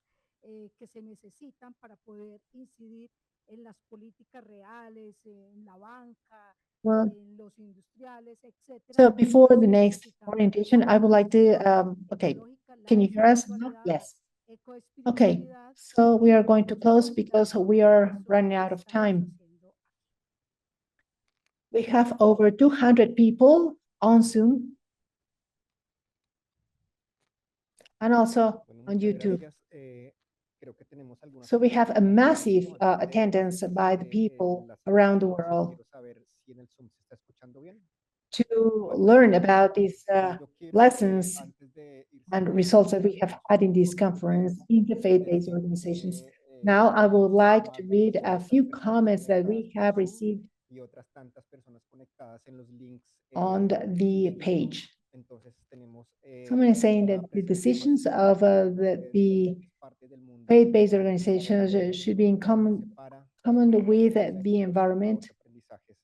que se necesitan para poder incidir en las políticas reales, en la banca, Well, en los industriales, etcétera. so before Pero the sí next necesitamos orientation, I would like to, okay, ecológica, can la you hear us now? espiritualidad, Yes. Okay, ecoespiritualidad so we y are going to close ecológica, because we y are eso running out of estamos time. haciendo aquí. We have over 200 people on Zoom and also Bueno, on muchas YouTube. gracias. Creo que tenemos algunas So we have a personas massive conectadas antes de attendance by the comenzar people la around the sesión. world Quiero saber si en el Zoom se está escuchando bien. to Bueno, learn about these entonces yo quiero, lessons antes de ir and cerrando, results that we have had in this conference in the faith-based organizations. decirle Now, I would like to más read a todas estas few personas comments that conectadas we por have Zoom received y otras tantas personas conectadas en los links on de the YouTube. page. Entonces tenemos Someone is saying una that the apreciación más decisions of especial por the diferentes partes del mundo faith-based y organizations saber should be in cómo nos common separa with esa the experiencia para environment. otros aprendizajes.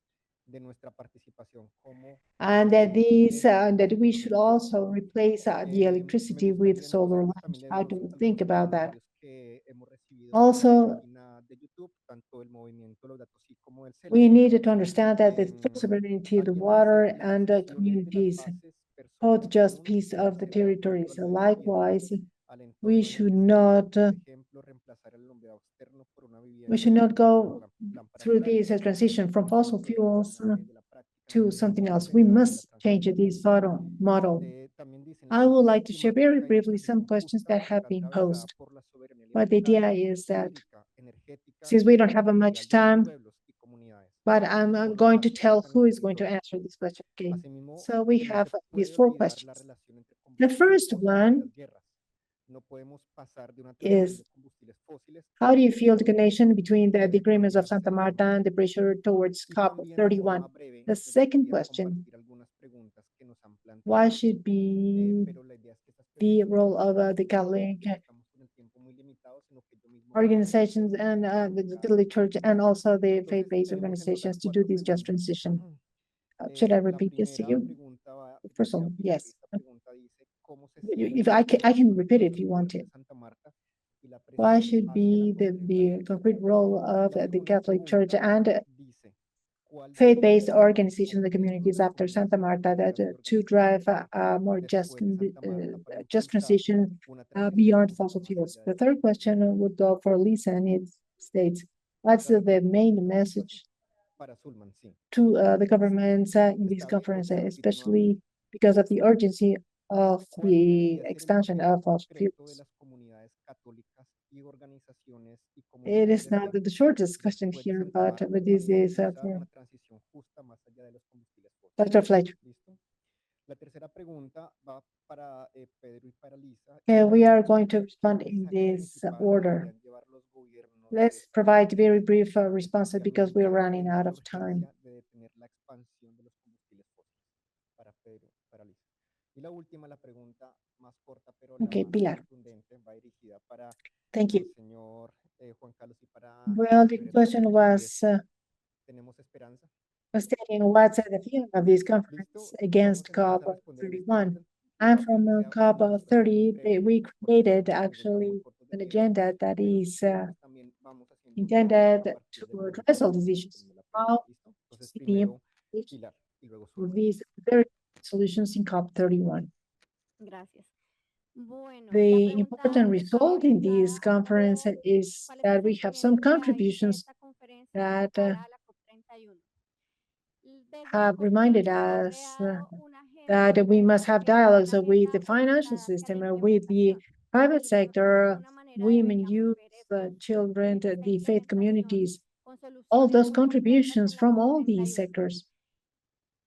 de nuestra participación como and that these that we should also replace the me electricity with gustaría solar entonces lamps. también How leerlos do you think algunos about that? comentarios que hemos recibido en la Also, página de YouTube, tanto del movimiento Laudato Si como del CELAM. we needed to understand that the Em, sovereignty, the Alguien dice, water, las and the decisiones de las communities bases hold personas just comunes piece of the deben ser de acuerdo territories. a So lo debido likewise, al we entorno en el should que se vive. not Por ejemplo, reemplazar el alumbrado externo por una we vivienda should not por go lámparas through this solares. transition from fossil Ejemplo de las fuels bondades de la práctica to energética something else. We indispensable a la must change transición this ecológica. model. También dicen, la I would transición like to share very climática y la briefly some transición questions justa that have está been atravesada posed. por la soberanía But the idea alimentaria, is that hídrica, energética since y we don't have a territorial much de los time, pueblos y comunidades. but I'm Forma going to parte de tell esta who misma is going to ideología. answer this question. Okay. Asimismo, So we no have se these puede four olvidar la questions. relación entre The combustibles first fósiles y one las guerras. No podemos pasar de una transición is de combustibles fósiles a how do una you feel the reducción. connection between the Debe agreements of coordinarse Santa de Marta forma and the urgente. pressure towards Y también de forma COP31? breve, The me second gustaría question, compartir algunas preguntas que nos han why planteado, should be pero la idea es que estas the preguntas role of the no sean Catholic porque estamos con el tiempo muy limitado, sino que yo mismo me haga organizations and the cada Catholic Church and also the Entonces, faith-based tenemos en total organizations to do cuatro this just preguntas. transition? Should I La repeat this to primera you? pregunta va First of dirigida a all, Pilar y yes. esta pregunta dice, ¿cómo se If siente la I can relación repeat entre it los if you want líderes to. de Santa Marta y la Why presión should hacia la be the COP31? concrete role of La the segunda Catholic Church pregunta and dice, ¿cuál debería faith-based ser el organizations in the papel de communities las after Santa comunidades Marta that católicas y to drive organizaciones a more después de Santa Marta para just impulsar transition una transición beyond justa fossil más fuels? allá de The los third conflictos question fósiles? would go for Lisa, and it states, what's La the respuesta main corta message para Sulman, sí. to the governments in this Está bien, conference, se repite nuevamente. especially because of the urgency of ¿Cuál the debería ser el expansion papel of fossil concreto de fuels? las comunidades católicas y organizaciones y It comunidades is de not fe the shortest question después de here, Santa but Marta para this is impulsar for una transición justa más allá de los combustibles fósiles? Dr. Fletcher. ¿Listo? La tercera pregunta va para Pedro y para Lisa y Okay, we dice, are going to ¿qué respond in mensaje this principal order. deberían llevar los gobiernos de Let's estas provide very naciones, brief responses because we're especialmente running frente a out la of time. urgencia de detener la expansión de los combustibles fósiles? Para Pedro, para Lisa. Y la última, la pregunta más corta, pero la Okay, más Pilar. contundente, va dirigida para Thank el you. señor Juan Carlos y para Well, el the reverendo question Fletcher, y was es, ¿tenemos esperanza? stating what's the feeling of this conference ¿Listo? Vamos against a empezar a responder en este COP31. orden. I'm Les from voy a dar una respuesta muy 30. breve, We porque created son preguntas muy actually cortas de an tiempo, agenda that pero si is quieren, pues también vamos haciendo orden intended a partir del to momento address en all que these nos issues. responde la pregunta. How ¿Listo? to Entonces, see the primero implications Pilar y luego of Zulma. these very solutions in COP31. Gracias. Bueno, la The pregunta important estaba result in this orientada conference por is cuál es el that we have some sentimiento que hay de contributions esta conferencia de that cara a la COP31. Desde la have reminded COP15 se ha us creado una agenda that we must have dialogues una with the agenda financial orientada hacia la system, with the implementación private y digamos que de sector, alguna manera women, deberíamos youth, ver children, esta the faith implementación communities, con all soluciones those muy concretas contributions en la from all these COP31. sectors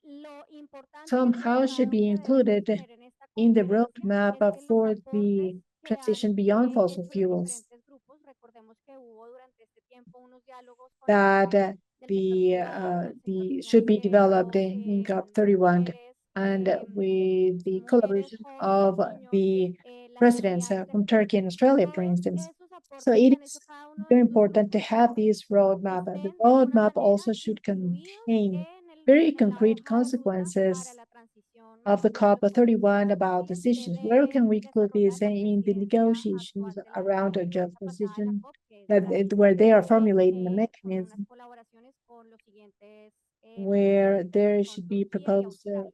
Lo importante y somehow should enfocado be que debemos included tener en esta in the conferencia roadmap es que los for aportes the que han transition beyond fossil hecho los fuels, diferentes grupos, recordemos que hubo durante este tiempo unos diálogos con that actores del sector privado, del sector the should be developed financiero, in COP31 and with the mujeres, collaboration jóvenes, of niños, the las presidents comunidades from locales. Turkey and Australia, for Todos instance. esos So aportes que it han hecho is cada uno de very estos important to grupos have this roadmap. The estén de alguna roadmap manera also should incluidos contain en, very en la concrete hoja de ruta para consequences la transición of the a los combustibles COP31 about fósiles que decisions. Where debe can we include desarrollar this la in the presidencia negotiations actual de around a de just esta pasada de la decision COP, que es Brasil, where they are formulating a con unas mechanism colaboraciones con los siguientes where países que there son should be Turquía y proposed Australia.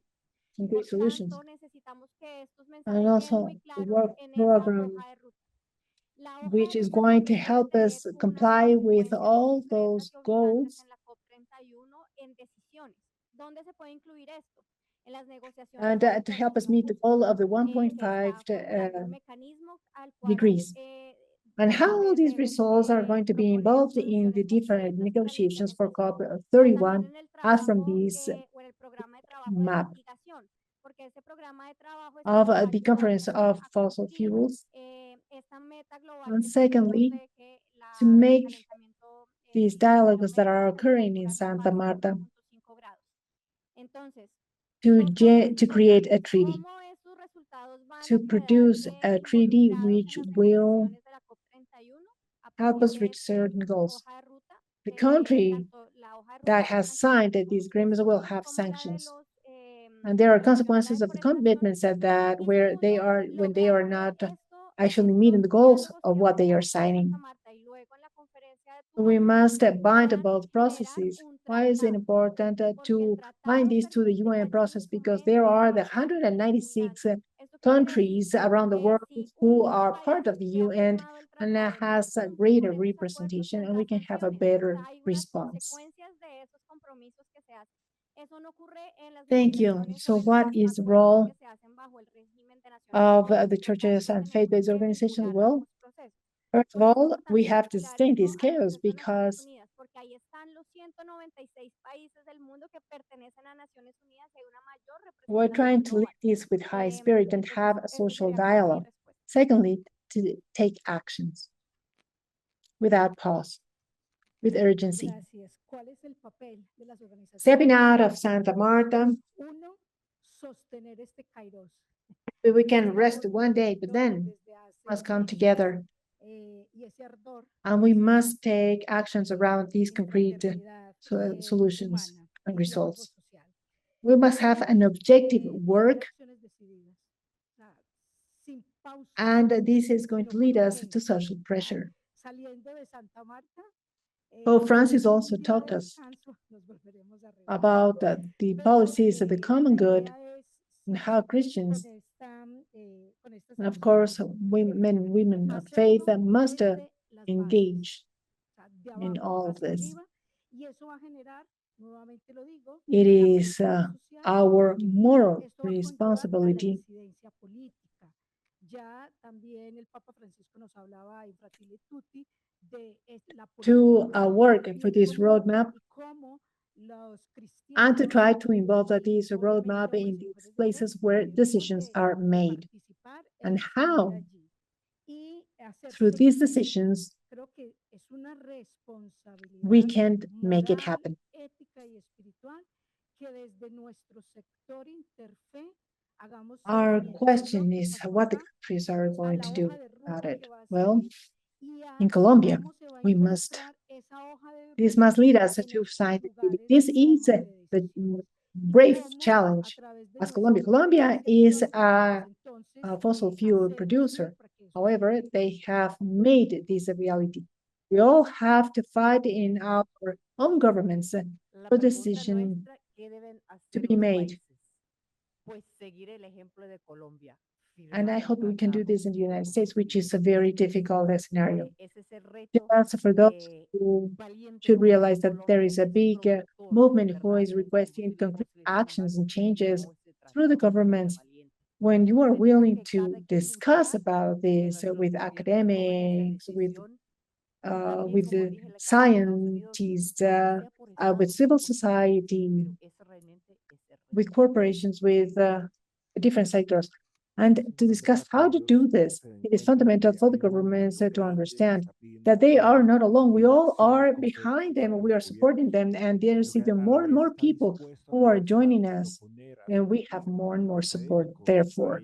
concrete Por solutions? tanto, necesitamos que estos And mensajes queden muy also the claros work en esa program, hoja de ruta. La hoja de which is ruta going to también debe help tener us unas comply with consecuencias all concretas those y obligantes goals en la COP31 en decisiones. ¿Dónde se puede incluir esto? En las negociaciones and de la to help us transición meet the justa. goal of the Se 1.5 está formulando un mecanismo al cual degrees. And a how través these de results are going to be proponer involved in the soluciones different concretas para la negotiations for implementación, pero también COP31 en el as from trabajo this o en el programa de trabajo de map mitigación, porque ese programa de trabajo es el of que va a the Conference ayudarnos of a Fossil cumplir Fuels. esta meta global And que tenemos secondly, de que to el make calentamiento these global dialogues that aumenta are la occurring in temperatura Santa global en Marta 1.5 grados. Entonces, ¿qué cosas to create a importantes? treaty, ¿Cómo esos resultados van to a quedar produce a treaty involucrados en which las will negociaciones de la COP31 a help partir us de reach esta certain goals. hoja de ruta? The country Tanto that has signed these agreements will have sanctions. And there are consequences of the commitments that where they are when they are not actually meeting the goals of what they are signing. We must bind both processes. Why is it important to bind these to the UN process? Because there are the 196 countries around the world who are part of the UN and that has a greater representation, and we can have a better response. Thank you. So what is the role of the churches and faith-based organizations? Well, first of all, we have to sustain this chaos because we're trying to lead this with high spirit and have a social dialogue. Secondly, to take actions without pause, with urgency. Stepping out of Santa Marta, we can rest one day, but then must come together. And we must take actions around these concrete solutions and results. We must have an objective work, and this is going to lead us to social pressure. Pope Francis also taught us about the policies of the common good and how Christians, and of course, men and women of faith must engage in all of this. It is our moral responsibility to work for this roadmap and to try to involve this roadmap in these places where decisions are made. And how, through these decisions, we can make it happen. Our question is what the countries are going to do about it. Well, in Colombia, this must lead us to sign the treaty. This is the brave challenge as Colombia. Colombia is a fossil fuel producer. However, they have made this a reality. We all have to fight in our own governments for decision to be made. And I hope we can do this in the United States, which is a very difficult scenario. Also, for those who should realize that there is a big movement who is requesting concrete actions and changes through the governments. When you are willing to discuss about this with academics, with the scientists, with civil society, with corporations, with different sectors, and to discuss how to do this. It is fundamental for the governments to understand that they are not alone. We all are behind them. We are supporting them, and there's even more and more people who are joining us, and we have more and more support. Therefore,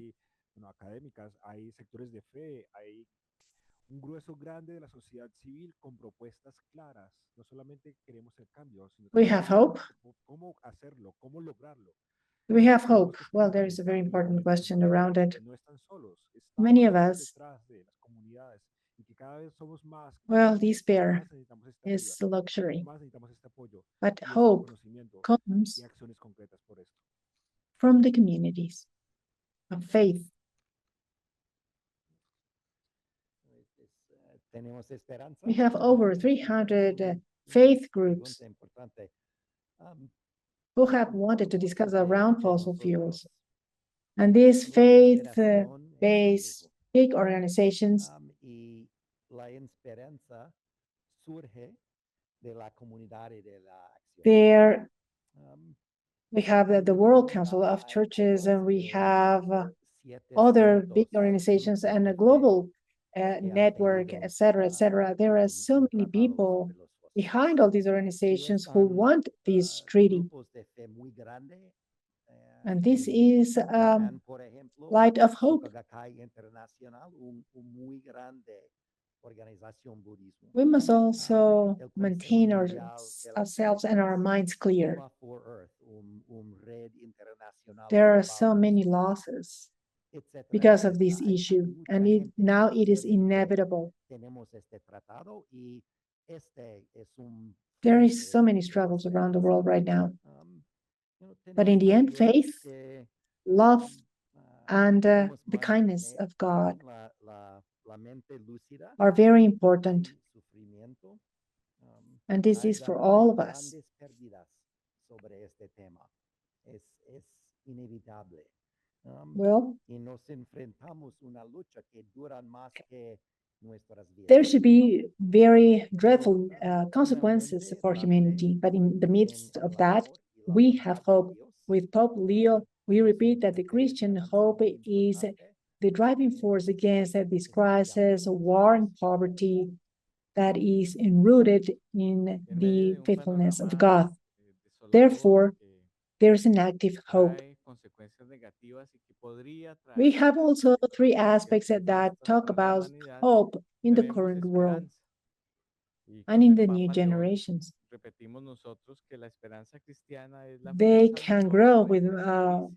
un grueso grande de la sociedad civil con propuestas claras. No solamente queremos el cambio, sino we have hope. Cómo hacerlo, cómo lograrlo. We have hope. Well, there is a very important question around it. Many of us, well, despair is luxury, but hope comes from the communities of faith. We have over 300 faith groups who have wanted to discuss around fossil fuels. And these faith-based big organizations there we have the World Council of Churches, and we have other big organizations and a global network, etc., etc. There are so many people behind all these organizations who want this treaty. And this is light of hope. organización budismo. We must also El maintain Consejo Mundial de la ourselves and our minds clear. Law for Earth, red internacional There are global, so many losses etcétera, because of etcétera. this Hay issue, mucha and gente que now it is quiere que inevitable. tenemos este tratado y este es un There is frente so many de struggles around the esperanza. world right now. But Tenemos in the end, mayores faith, que, love, and podemos the kindness mantener of God la mente lúcida are very important. sin sufrimiento. And this Hay is for all of us. grandes pérdidas sobre este tema. Es inevitable. Well, Y nos enfrentamos una lucha que dura más que nuestras vidas. there should be very dreadful consequences Finalmente, for la fe humanity, but in the en midst el of that, amor y la we bondad have de hope. Dios, With Pope Leo, we es un repeat that the Christian característica hope muy is importante the driving de force against this existencia crisis, de war, and nosotros. poverty that is enrooted in En medio the de un faithfulness of panorama God. desolador Therefore, que there's an active hope. trae consecuencias negativas y que podría We traer have also three cualquier aspects that catástrofe talk para la about humanidad, hope in the tenemos current world esperanza. Y and con in el the new Papa León generations. repetimos nosotros que la esperanza cristiana es la They fuerza al can dolor grow with frente a la crisis,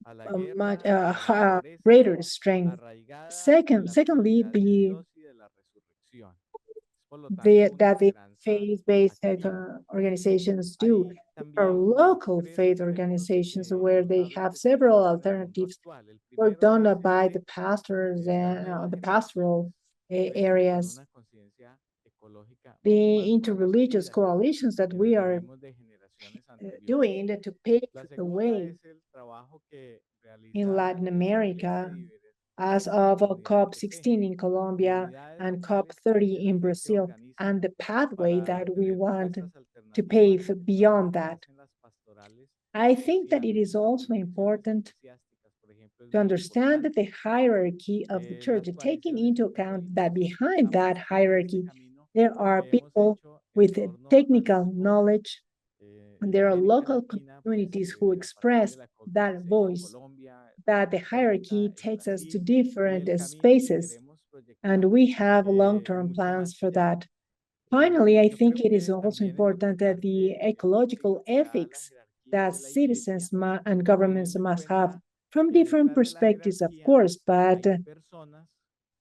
a la a much guerra, a la pobreza, greater strength. arraigada en la Secondly, seguridad de Dios y de la resurrección. Es por lo tanto una that the esperanza faith-based activa. organizations do. Hay There are también local tres faith aspectos organizations where notables they have que several tenemos en el mundo alternatives actual. El work primero done es el by de the pastors las and nuevas the generaciones pastoral con areas, una conciencia ecológica mucho the más interreligious compartida coalitions that que we les are venimos de generaciones anteriores. doing to pave La the segunda way es el trabajo que in realiza Latin esa iglesia America as diversas of comunidades de fe, COP16 in Colombia comunidades and locales de COP30 la in fe se Brazil, organizan and the pathway para that we tener want propuestas to alternativas pave a lo beyond que that. hacen las pastorales I think that it sociales is y las also direcciones important eclesiásticas, por ejemplo, es to muy understand that importante. the hierarchy of the church, Las taking coaliciones into account that evangélicas behind estamos that en ese hierarchy, camino there are que hemos people hecho en with torno a technical México, knowledge, and en there are América local Latina, pues communities who a partir de express la that COP16 en voice, Colombia, that the COP30 hierarchy en takes us to Brasil y different el camino que spaces, queremos and proyectar we have long-term mucho plans más for allá. that. Finally, I Yo think creo it is que also también es important that the importante el ecological enfoque que da la ethics jerarquía that de la iglesia, citizens and governments teniendo en must have cuenta from que different detrás de la perspectives, of jerarquía course, but hay personas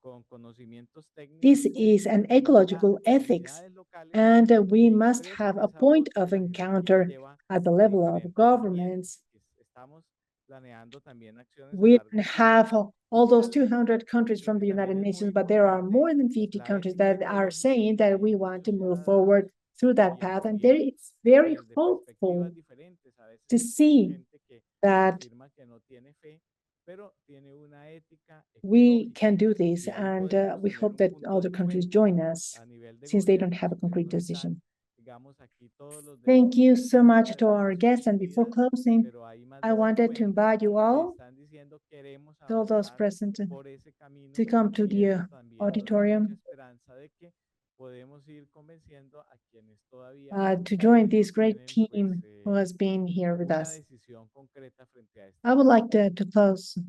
con conocimientos this técnicos y is an comunidad, ecological ethics, comunidades locales and we que must have expresan a esa point voz que of la jerarquía encounter lleva at the a level of diferentes ambientes. governments. Estamos planeando también acciones a We largo have plazo y all those finalmente 200 countries creo from que the también United es muy Nations, but there are importante more than 50 la countries ética that are ecológica saying que that la we want to institución move ha dado forward through that y el path. And there gobierno it's very desde hopeful perspectivas diferentes. A to veces hay see gente que that afirma que no tiene fe, pero tiene una ética we ecológica can do this, y ahí and podemos we tener hope un that punto de other countries encuentro join us a nivel de since they don't gobiernos have y a que concrete no están, decision. digamos, aquí todos los Thank you so demócratas much to dando our sus guests. And before medidas, closing, pero hay más I de wanted to 50 invite you que all, están diciendo queremos to all those avanzar present, por ese camino to come to y the eso también nos da mucha auditorium esperanza de que podemos ir convenciendo a quienes todavía to join no this great tienen pues team who has been here with una us. decisión concreta frente a este I would tema. like to close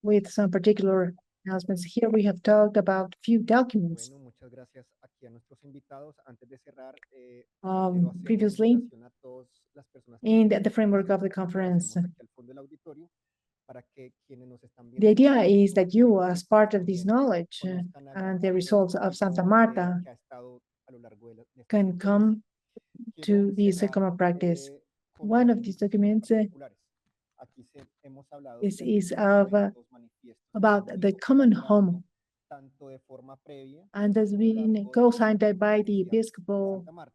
with some particular announcements. Here we have talked about few documents. Bueno, muchas gracias aquí a nuestros invitados. Antes de cerrar, quiero hacer una Previously, invitación a todas las personas que in están the framework of the presentes, que conference, hacemos aquí al fondo del auditorio, para que quienes nos están the viendo idea desde is nuestro that you, público as virtual, part of this también knowledge conozcan and algo the del results of Santa contenido Marta, que ha estado a lo largo de esta can conferencia. come Quiero to this cerrar common practice. con One unas of these invitaciones documents particulares. Aquí hemos hablado is, de is algunos of documentos, manifiestos que se han about the venido common elaborando home, tanto de forma previa and has como a lo been largo de co-signed la by the Iglesia Episcopal Santa Marta.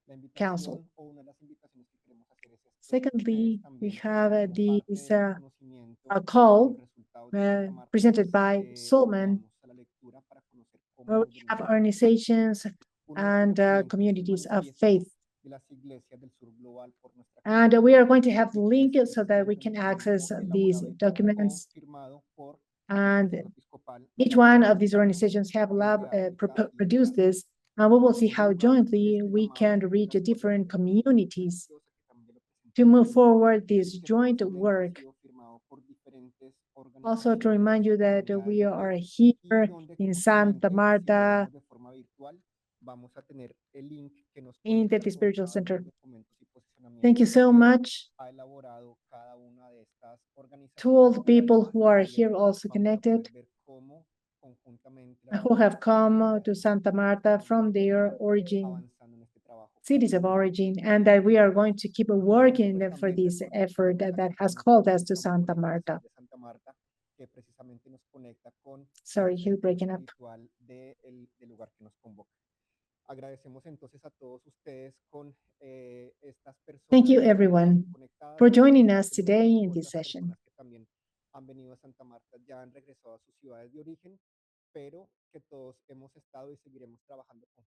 La Council. invitación o una de las invitaciones que queremos hacer es que ustedes Secondly, we también, have como parte this del conocimiento a de los call resultados de Santa Marta, presented by Solman, acudamos a la lectura para conocer cómo where we hemos venido have trabajando. organizations Uno de estos and documentos es el communities of manifiesto faith. de las iglesias del sur global por nuestra And comunidad. we are going to have the Y link so este that we es un can documento access these elaborado y documents. confirmado por el And Consejo Episcopal each one of these Latinoamericano organizations have de África y el produced Caribe. this, and we will see En segundo how lugar, jointly este we can llamado reach las different coaliciones communities religiosas que también ya lo to presentaron move forward this y que joint precisamente ha work sido firmado por diferentes Also to remind you that we are here in Santa Marta in the Spiritual Center. Thank you so much to all the people who are here also connected, who have come to Santa Marta from their cities of origin, and that we are going to keep working for this effort that has called us to Santa Marta. Sorry, he's breaking up. Thank you, everyone, for joining us today in this session.